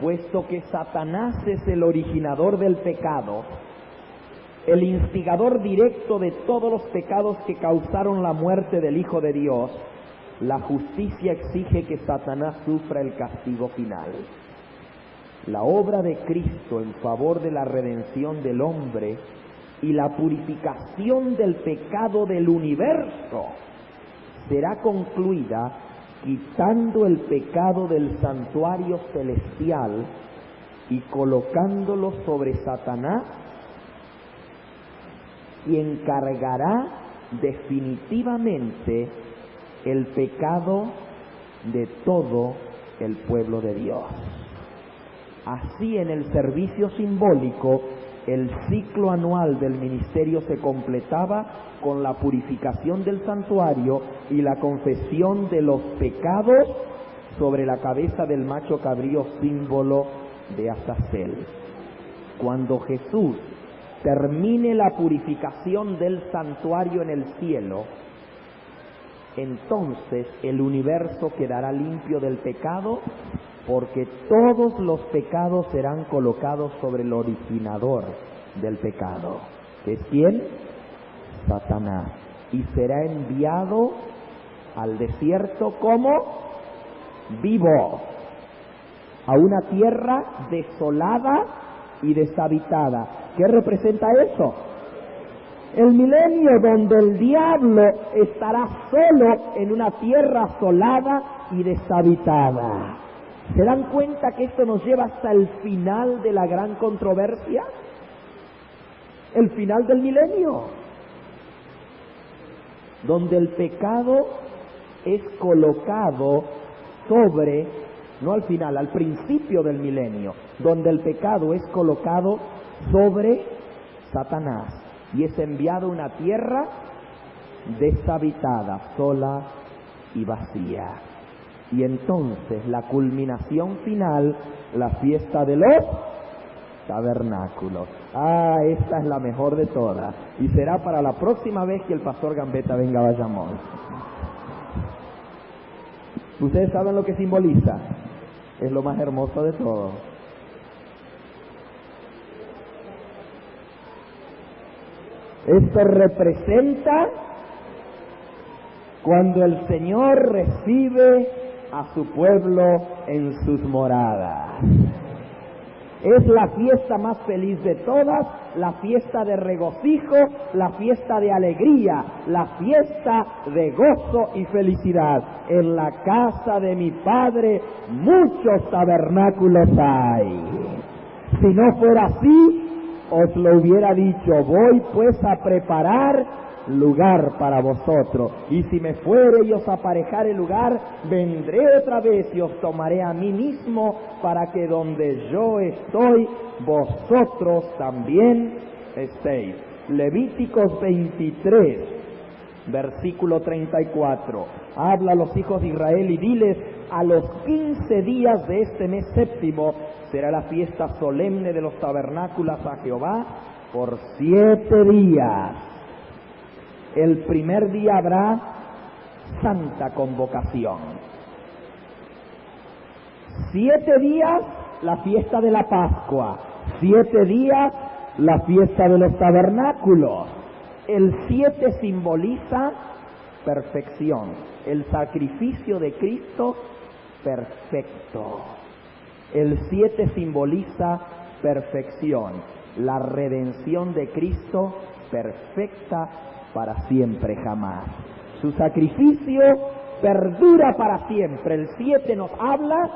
S1: Puesto que Satanás es el originador del pecado, el instigador directo de todos los pecados que causaron la muerte del Hijo de Dios, la justicia exige que Satanás sufra el castigo final. La obra de Cristo en favor de la redención del hombre y la purificación del pecado del universo será concluida quitando el pecado del santuario celestial y colocándolo sobre Satanás, y encargará definitivamente el pecado de todo el pueblo de Dios. Así, en el servicio simbólico, el ciclo anual del ministerio se completaba con la purificación del santuario y la confesión de los pecados sobre la cabeza del macho cabrío, símbolo de Azazel. Cuando Jesús termine la purificación del santuario en el cielo, entonces el universo quedará limpio del pecado, porque todos los pecados serán colocados sobre el originador del pecado, que es ¿quién? Satanás, y será enviado al desierto como vivo, a una tierra desolada y deshabitada. ¿Qué representa eso? El milenio, donde el diablo estará solo en una tierra asolada y deshabitada. ¿Se dan cuenta que esto nos lleva hasta el final de la gran controversia? El final del milenio, donde el pecado es colocado sobre, no al final, al principio del milenio, donde el pecado es colocado sobre Satanás y es enviado a una tierra deshabitada, sola y vacía. Y entonces la culminación final, la fiesta de los tabernáculos. Esta es la mejor de todas, y será para la próxima vez que el pastor Gambetta venga a Bayamón. ¿Ustedes saben lo que simboliza? Es lo más hermoso de todo. Esto representa cuando el Señor recibe a su pueblo en sus moradas. Es la fiesta más feliz de todas, la fiesta de regocijo, la fiesta de alegría, la fiesta de gozo y felicidad. En la casa de mi Padre muchos tabernáculos hay. Si no fuera así, os lo hubiera dicho, voy pues a preparar lugar para vosotros, y si me fuere y os aparejare lugar, vendré otra vez y os tomaré a mí mismo, para que donde yo estoy, vosotros también estéis. Levíticos 23, versículo 34. Habla a los hijos de Israel y diles: a los 15 días de este mes séptimo será la fiesta solemne de los tabernáculos a Jehová por 7 días. El primer día habrá santa convocación. 7 días la fiesta de la Pascua. 7 días la fiesta de los tabernáculos. El 7 simboliza perfección. El sacrificio de Cristo perfecto. El 7 simboliza perfección. La redención de Cristo perfecta para siempre jamás. Su sacrificio perdura para siempre. El 7 nos habla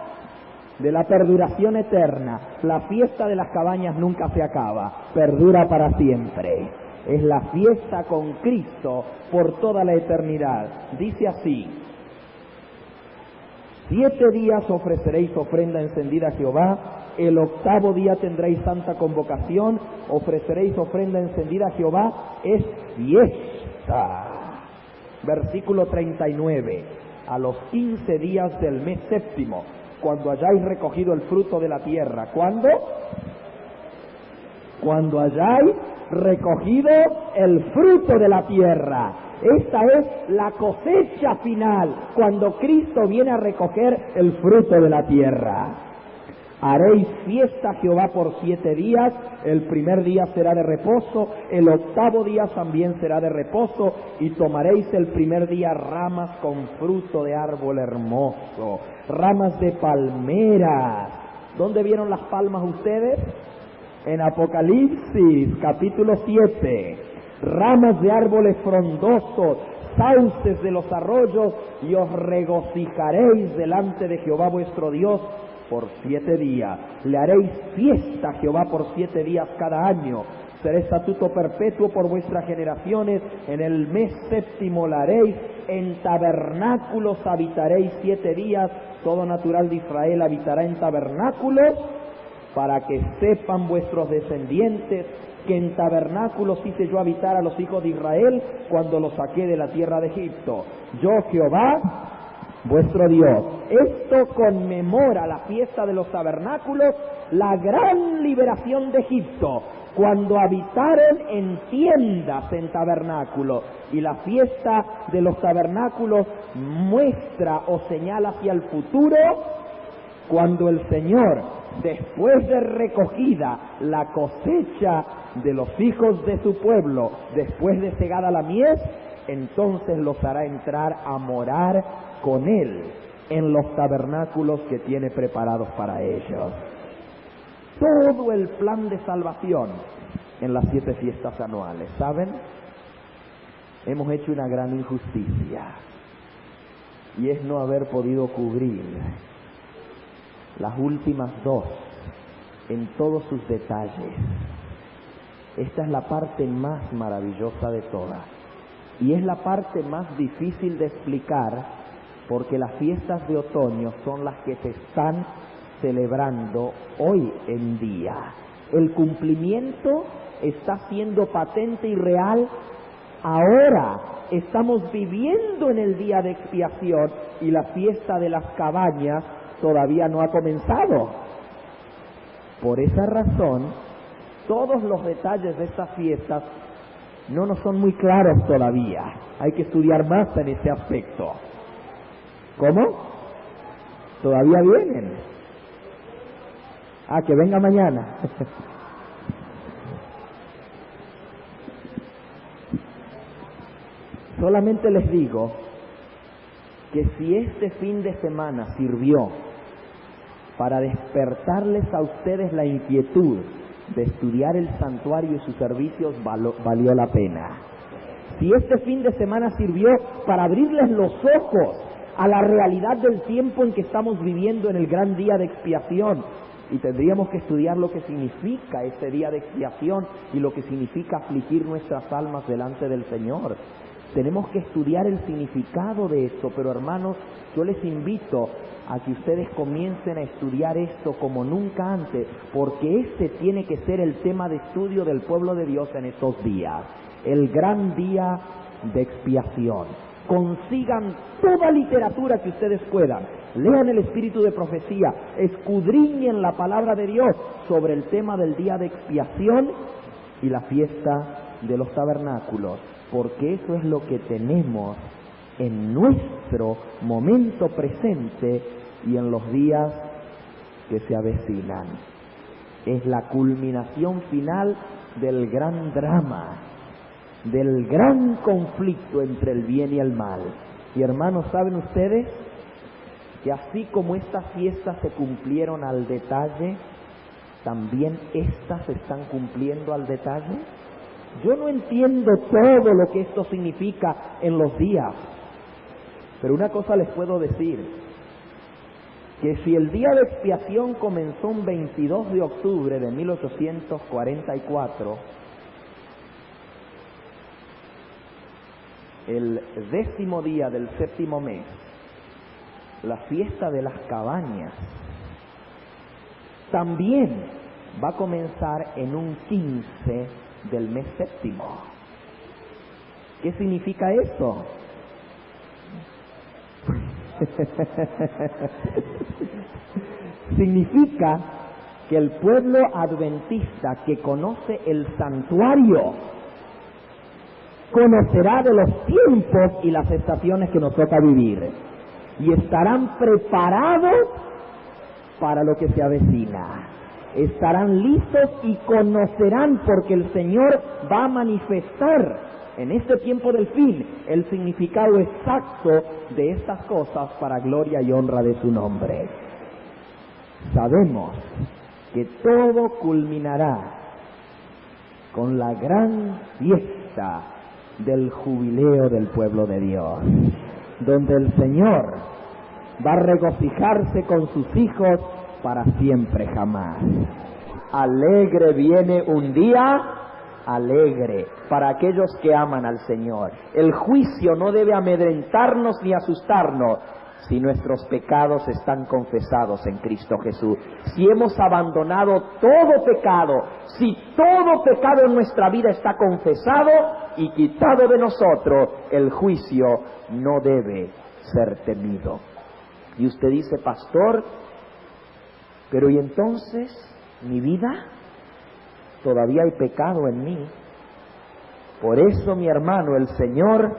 S1: de la perduración eterna. La fiesta de las cabañas nunca se acaba, perdura para siempre. Es la fiesta con Cristo por toda la eternidad. Dice así: 7 días ofreceréis ofrenda encendida a Jehová, el 8º día tendréis santa convocación, ofreceréis ofrenda encendida a Jehová, es fiesta. Versículo 39. A los 15 días del mes séptimo, cuando hayáis recogido el fruto de la tierra. ¿Cuándo? Cuando hayáis recogido el fruto de la tierra. Esta es la cosecha final, cuando Cristo viene a recoger el fruto de la tierra. Haréis fiesta a Jehová por 7 días, el primer día será de reposo, el 8º día también será de reposo, y tomaréis el primer día ramas con fruto de árbol hermoso, ramas de palmeras. ¿Dónde vieron las palmas ustedes? En Apocalipsis, capítulo 7. Ramas de árboles frondosos, sauces de los arroyos, y os regocijaréis delante de Jehová vuestro Dios por 7 días. Le haréis fiesta a Jehová por 7 días cada año. Será estatuto perpetuo por vuestras generaciones. En el mes séptimo la haréis. En tabernáculos habitaréis 7 días. Todo natural de Israel habitará en tabernáculos, para que sepan vuestros descendientes que en tabernáculos hice yo habitar a los hijos de Israel cuando los saqué de la tierra de Egipto. Yo, Jehová, vuestro Dios. Esto conmemora la fiesta de los tabernáculos, la gran liberación de Egipto. cuando habitaron en tiendas en tabernáculo. Y la fiesta de los tabernáculos muestra o señala hacia el futuro, cuando el Señor, después de recogida la cosecha de los hijos de su pueblo, después de cegada la mies, entonces los hará entrar a morar con Él en los tabernáculos que tiene preparados para ellos. Todo el plan de salvación en las 7 fiestas anuales, ¿saben? Hemos hecho una gran injusticia, y es no haber podido cubrir las últimas 2 en todos sus detalles. Esta es la parte más maravillosa de todas, y es la parte más difícil de explicar, porque las fiestas de otoño son las que se están celebrando hoy en día. El cumplimiento está siendo patente y real ahora. Estamos viviendo en el día de expiación, y la fiesta de las cabañas todavía no ha comenzado. Por esa razón, todos los detalles de estas fiestas no nos son muy claros todavía. Hay que estudiar más en ese aspecto. ¿Cómo? ¿Todavía vienen? Que venga mañana. Solamente les digo que si este fin de semana sirvió para despertarles a ustedes la inquietud de estudiar el santuario y sus servicios, valió la pena. Si este fin de semana sirvió para abrirles los ojos a la realidad del tiempo en que estamos viviendo en el gran día de expiación, y tendríamos que estudiar lo que significa ese día de expiación y lo que significa afligir nuestras almas delante del Señor. Tenemos que estudiar el significado de esto, pero hermanos, yo les invito a que ustedes comiencen a estudiar esto como nunca antes, porque ese tiene que ser el tema de estudio del pueblo de Dios en estos días, el gran día de expiación. Consigan toda literatura que ustedes puedan, lean el espíritu de profecía, escudriñen la palabra de Dios sobre el tema del día de expiación y la fiesta de los tabernáculos, porque eso es lo que tenemos en nuestro momento presente y en los días que se avecinan. Es la culminación final del gran drama, del gran conflicto entre el bien y el mal. Y hermanos, ¿saben ustedes que así como estas fiestas se cumplieron al detalle, también estas se están cumpliendo al detalle? Yo no entiendo todo lo que esto significa en los días, pero una cosa les puedo decir, que si el día de expiación comenzó un 22 de octubre de 1844, el 10º día del 7º mes, la fiesta de las cabañas, también va a comenzar en un 15 del mes 7º. ¿Qué significa eso? Significa que el pueblo adventista que conoce el santuario conocerá de los tiempos y las estaciones que nos toca vivir, y estarán preparados para lo que se avecina. Estarán listos y conocerán, porque el Señor va a manifestar en este tiempo del fin el significado exacto de estas cosas para gloria y honra de su nombre. Sabemos que todo culminará con la gran fiesta del jubileo del pueblo de Dios, donde el Señor va a regocijarse con sus hijos para siempre jamás. Alegre viene un día alegre para aquellos que aman al Señor. El juicio no debe amedrentarnos ni asustarnos si nuestros pecados están confesados en Cristo Jesús. Si hemos abandonado todo pecado, si todo pecado en nuestra vida está confesado y quitado de nosotros, el juicio no debe ser temido. Y usted dice, pastor, pero ¿y entonces mi vida? todavía hay pecado en mí. Por eso, mi hermano, el Señor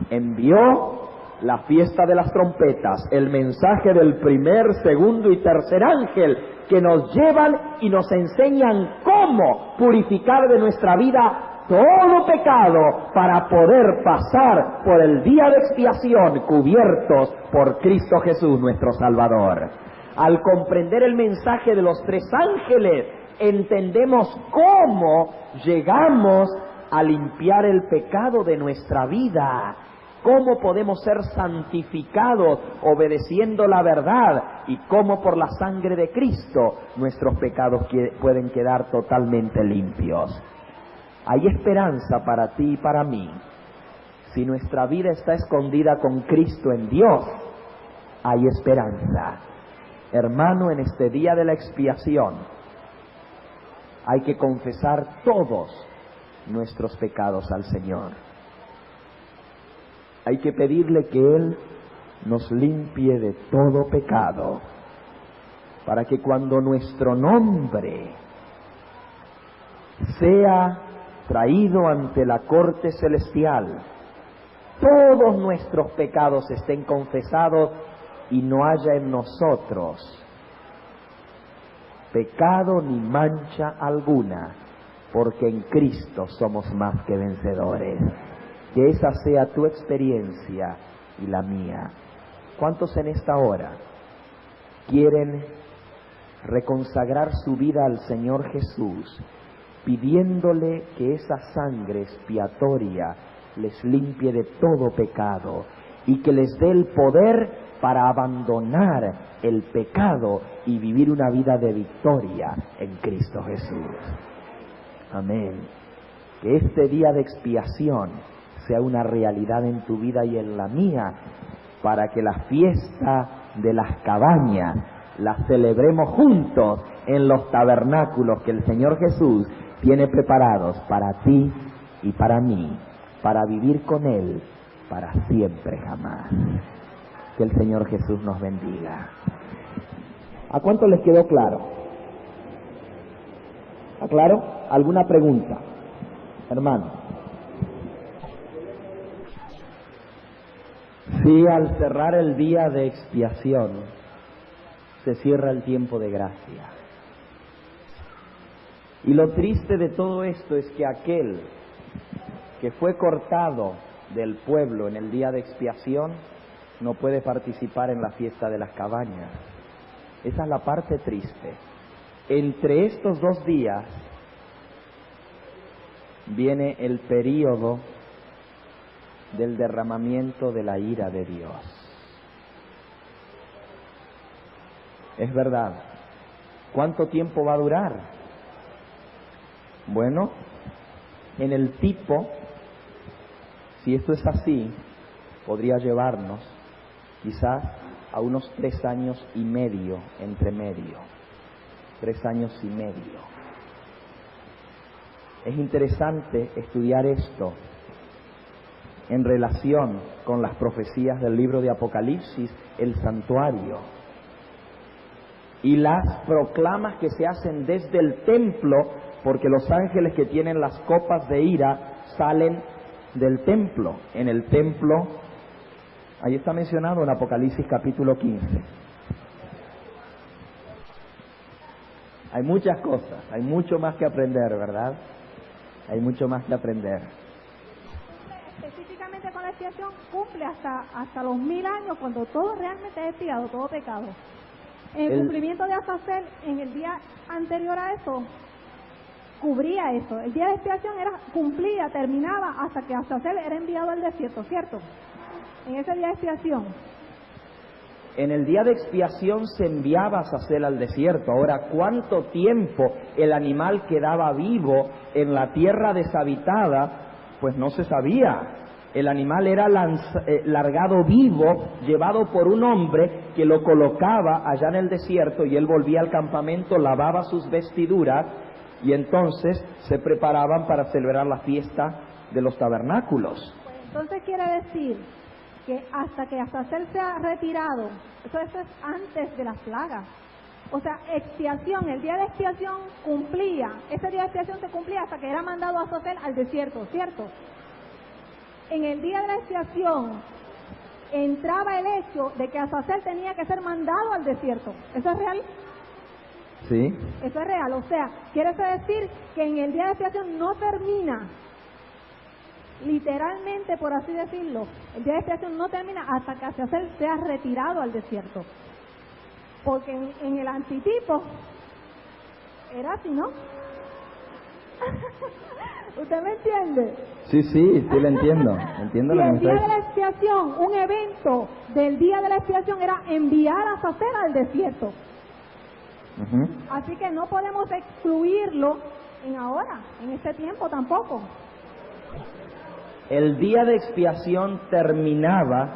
S1: envió la fiesta de las trompetas, el mensaje del primer, segundo y tercer ángel, que nos llevan y nos enseñan cómo purificar de nuestra vida todo pecado para poder pasar por el día de expiación cubiertos por Cristo Jesús nuestro Salvador. Al comprender el mensaje de los tres ángeles, entendemos cómo llegamos a limpiar el pecado de nuestra vida, cómo podemos ser santificados obedeciendo la verdad y cómo por la sangre de Cristo nuestros pecados pueden quedar totalmente limpios. Hay esperanza para ti y para mí. Si nuestra vida está escondida con Cristo en Dios, hay esperanza. Hermano, en este día de la expiación, hay que confesar todos nuestros pecados al Señor. Hay que pedirle que Él nos limpie de todo pecado, para que cuando nuestro nombre sea traído ante la corte celestial, todos nuestros pecados estén confesados y no haya en nosotros pecado ni mancha alguna, porque en Cristo somos más que vencedores. Que esa sea tu experiencia y la mía. ¿Cuántos en esta hora quieren reconsagrar su vida al Señor Jesús, pidiéndole que esa sangre expiatoria les limpie de todo pecado y que les dé el poder para abandonar el pecado y vivir una vida de victoria en Cristo Jesús? Amén. Que este día de expiación sea una realidad en tu vida y en la mía, para que la fiesta de las cabañas la celebremos juntos en los tabernáculos que el Señor Jesús tiene preparados para ti y para mí, para vivir con Él para siempre jamás. Que el Señor Jesús nos bendiga. ¿A cuánto les quedó claro? ¿Está claro? ¿Alguna pregunta, hermano? Sí, al cerrar el día de expiación, se cierra el tiempo de gracia. Y lo triste de todo esto es que aquel que fue cortado del pueblo en el día de expiación no puede participar en la fiesta de las cabañas. Esa es la parte triste. Entre estos 2 días viene el período del derramamiento de la ira de Dios. Es verdad. ¿Cuánto tiempo va a durar? Bueno, en el tipo, si esto es así, podría llevarnos quizás a unos 3 años y medio entre medio. 3 años y medio. Es interesante estudiar esto en relación con las profecías del libro de Apocalipsis, el santuario, y las proclamas que se hacen desde el templo, porque los ángeles que tienen las copas de ira salen del templo. En el templo, ahí está mencionado en Apocalipsis capítulo 15. Hay muchas cosas, hay mucho más que aprender, ¿verdad? Hay mucho más que aprender.
S2: Específicamente con la expiación, cumple hasta los 1000 años, cuando todo realmente es expiado, todo pecado. El cumplimiento de Azazel en el día anterior a eso cubría eso. El día de expiación cumplía, terminaba hasta que Azazel era enviado al desierto, ¿cierto? En ese día de expiación.
S1: En el día de expiación se enviaba a Azazel al desierto. Ahora, ¿cuánto tiempo el animal quedaba vivo en la tierra deshabitada? Pues no se sabía. El animal era largado vivo, llevado por un hombre que lo colocaba allá en el desierto, y él volvía al campamento, lavaba sus vestiduras, y entonces se preparaban para celebrar la fiesta de los tabernáculos.
S2: Entonces quiere decir que hasta que Azazel sea retirado, eso es antes de las plagas. O sea, expiación, el día de expiación cumplía, ese día de expiación se cumplía hasta que era mandado a Azazel al desierto, ¿cierto? En el día de la expiación entraba el hecho de que Azazel tenía que ser mandado al desierto. ¿Eso es real?
S1: Sí.
S2: Eso es real, o sea, quiere decir que en el día de expiación no termina, literalmente por así decirlo, el día de expiación no termina hasta que Azazel sea retirado al desierto. Porque en el antitipo era así, ¿no? ¿Usted me entiende?
S1: Sí, sí lo entiendo. Entiendo
S2: Y
S1: lo que me
S2: el día
S1: está
S2: de la expiación, un evento del día de la expiación era enviar a Azazel al desierto.
S1: Ujú.
S2: Así que no podemos excluirlo en ahora, en este tiempo tampoco.
S1: El día de expiación terminaba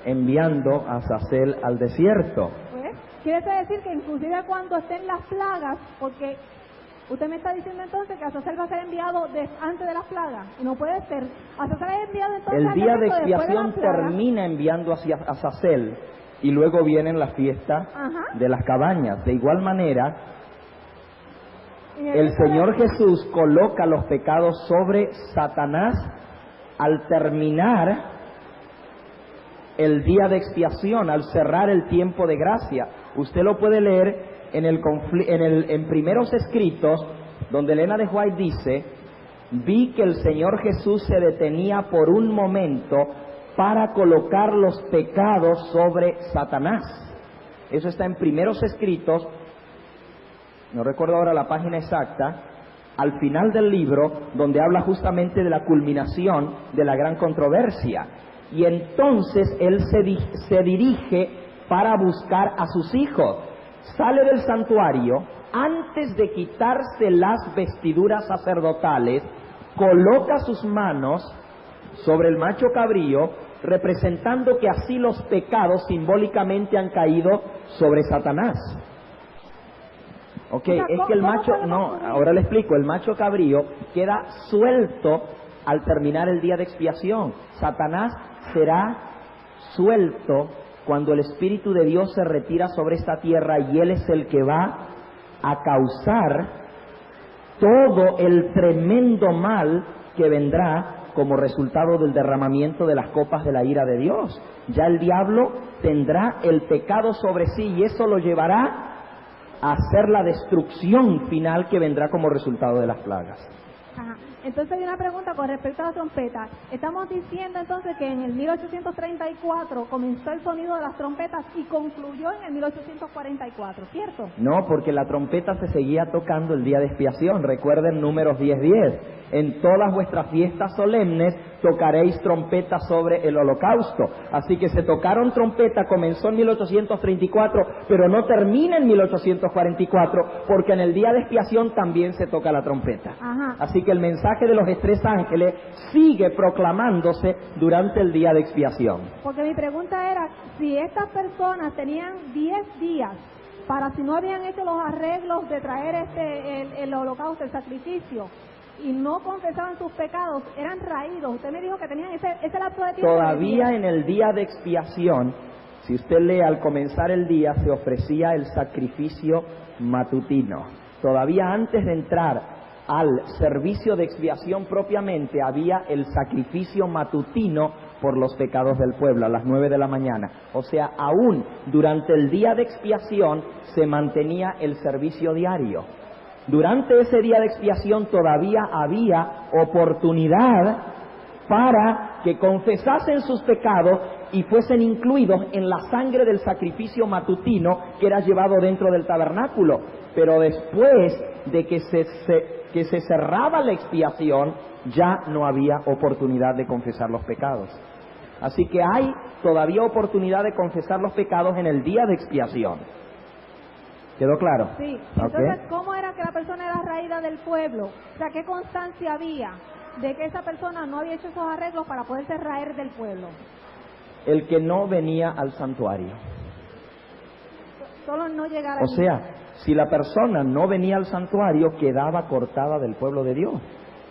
S1: enviando a Azazel al desierto.
S2: Pues, quiere decir que inclusive cuando estén las plagas, porque usted me está diciendo entonces que Azazel va a ser enviado antes de las plagas, y no puede ser. Azazel es enviado entonces
S1: El
S2: al
S1: día de
S2: desierto después
S1: expiación
S2: las plagas.
S1: termina enviando hacia Azazel y luego vienen las fiestas
S2: Ajá.
S1: de las cabañas. De igual manera,
S2: En
S1: el
S2: evento de-
S1: Señor Jesús coloca los pecados sobre Satanás al terminar el día de expiación, al cerrar el tiempo de gracia. Usted lo puede leer en primeros escritos, donde Elena de White dice: vi que el Señor Jesús se detenía por un momento para colocar los pecados sobre Satanás. Eso está en primeros escritos, no recuerdo ahora la página exacta, al final del libro, donde habla justamente de la culminación de la gran controversia. Y entonces él se dirige para buscar a sus hijos. Sale del santuario, antes de quitarse las vestiduras sacerdotales, coloca sus manos sobre el macho cabrío, representando que así los pecados simbólicamente han caído sobre Satanás. Ok,
S2: O sea,
S1: es que el
S2: ¿cómo
S1: macho,
S2: podemos
S1: no,
S2: cubrir?
S1: ahora le explico, el macho cabrío queda suelto al terminar el día de expiación. Satanás será suelto cuando el Espíritu de Dios se retira sobre esta tierra, y él es el que va a causar todo el tremendo mal que vendrá como resultado del derramamiento de las copas de la ira de Dios. Ya el diablo tendrá el pecado sobre sí, y eso lo llevará a hacer la destrucción final que vendrá como resultado de las plagas.
S2: Ajá. Entonces hay una pregunta con respecto a la trompeta. Estamos diciendo entonces que en el 1834 comenzó el sonido de las trompetas y concluyó en el 1844, ¿cierto?
S1: No, porque la trompeta se seguía tocando el día de expiación. Recuerden Números 10:10. En todas vuestras fiestas solemnes tocaréis trompeta sobre el holocausto. Así que se tocaron trompeta, comenzó en 1834, pero no termina en 1844, porque en el día de expiación también se toca la trompeta.
S2: Ajá.
S1: Así que el mensaje de los tres ángeles sigue proclamándose durante el día de expiación.
S2: Porque mi pregunta era, si estas personas tenían 10 días para, si no habían hecho los arreglos de traer el holocausto, el sacrificio, y no confesaban sus pecados, eran raídos. Usted me dijo que tenían ese lapso de tiempo.
S1: Todavía en el día de expiación, si usted lee, al comenzar el día se ofrecía el sacrificio matutino. Todavía antes de entrar al servicio de expiación propiamente, había el sacrificio matutino por los pecados del pueblo a las 9 de la mañana. O sea, aún durante el día de expiación se mantenía el servicio diario. Durante ese día de expiación todavía había oportunidad para que confesasen sus pecados y fuesen incluidos en la sangre del sacrificio matutino que era llevado dentro del tabernáculo. Pero después de que se cerraba la expiación, ya no había oportunidad de confesar los pecados. Así que hay todavía oportunidad de confesar los pecados en el día de expiación. ¿Quedó claro?
S2: Sí.
S1: ¿Okay?
S2: Entonces, ¿cómo era que la persona era raída del pueblo? O sea, ¿qué constancia había de que esa persona no había hecho esos arreglos para poderse raer del pueblo?
S1: El que no venía al santuario.
S2: Solo no llegar
S1: O
S2: allí.
S1: sea, si la persona no venía al santuario, quedaba cortada del pueblo de Dios.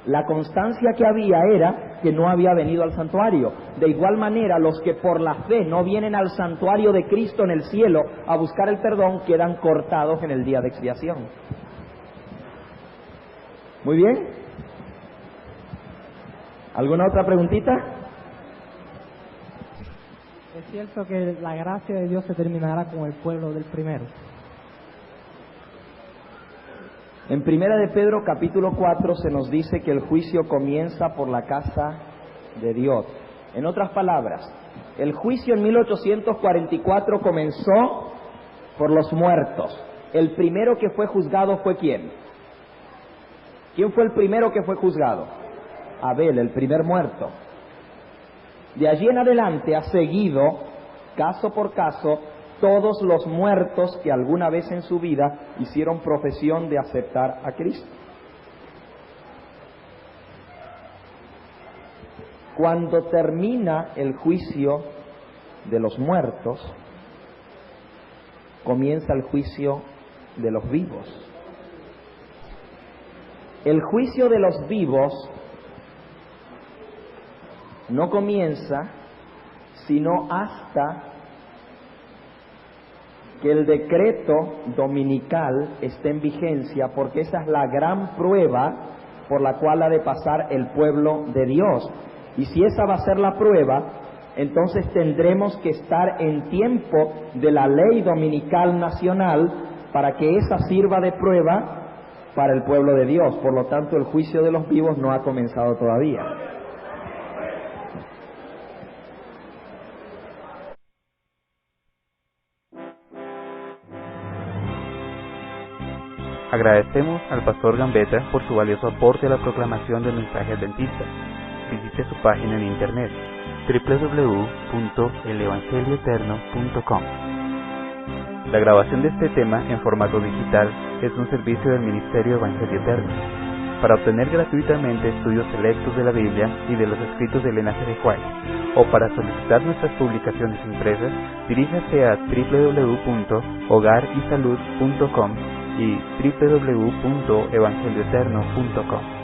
S1: La constancia que había era que no había venido al santuario. De igual manera, los que por la fe no vienen al santuario de Cristo en el cielo a buscar el perdón, quedan cortados en el día de expiación. Muy bien. ¿Alguna otra preguntita?
S3: ¿Es cierto que la gracia de Dios se terminará con el pueblo del primero?
S1: En Primera de Pedro capítulo 4 se nos dice que el juicio comienza por la casa de Dios. En otras palabras, el juicio en 1844 comenzó por los muertos. El primero que fue juzgado fue ¿quién? ¿Quién fue el primero que fue juzgado? Abel, el primer muerto. De allí en adelante ha seguido, caso por caso, todos los muertos que alguna vez en su vida hicieron profesión de aceptar a Cristo. Cuando termina el juicio de los muertos, comienza el juicio de los vivos. El juicio de los vivos no comienza sino hasta que el decreto dominical esté en vigencia, porque esa es la gran prueba por la cual ha de pasar el pueblo de Dios. Y si esa va a ser la prueba, entonces tendremos que estar en tiempo de la ley dominical nacional para que esa sirva de prueba para el pueblo de Dios. Por lo tanto, el juicio de los vivos no ha comenzado todavía.
S4: Agradecemos al pastor Gambetta por su valioso aporte a la proclamación del mensaje adventista. Visite su página en internet www.elevangelioeterno.com. La grabación de este tema en formato digital es un servicio del Ministerio Evangelio Eterno. Para obtener gratuitamente estudios selectos de la Biblia y de los escritos de Elena G. White, o para solicitar nuestras publicaciones impresas, diríjase a www.hogarysalud.com y www.evangelioeterno.com.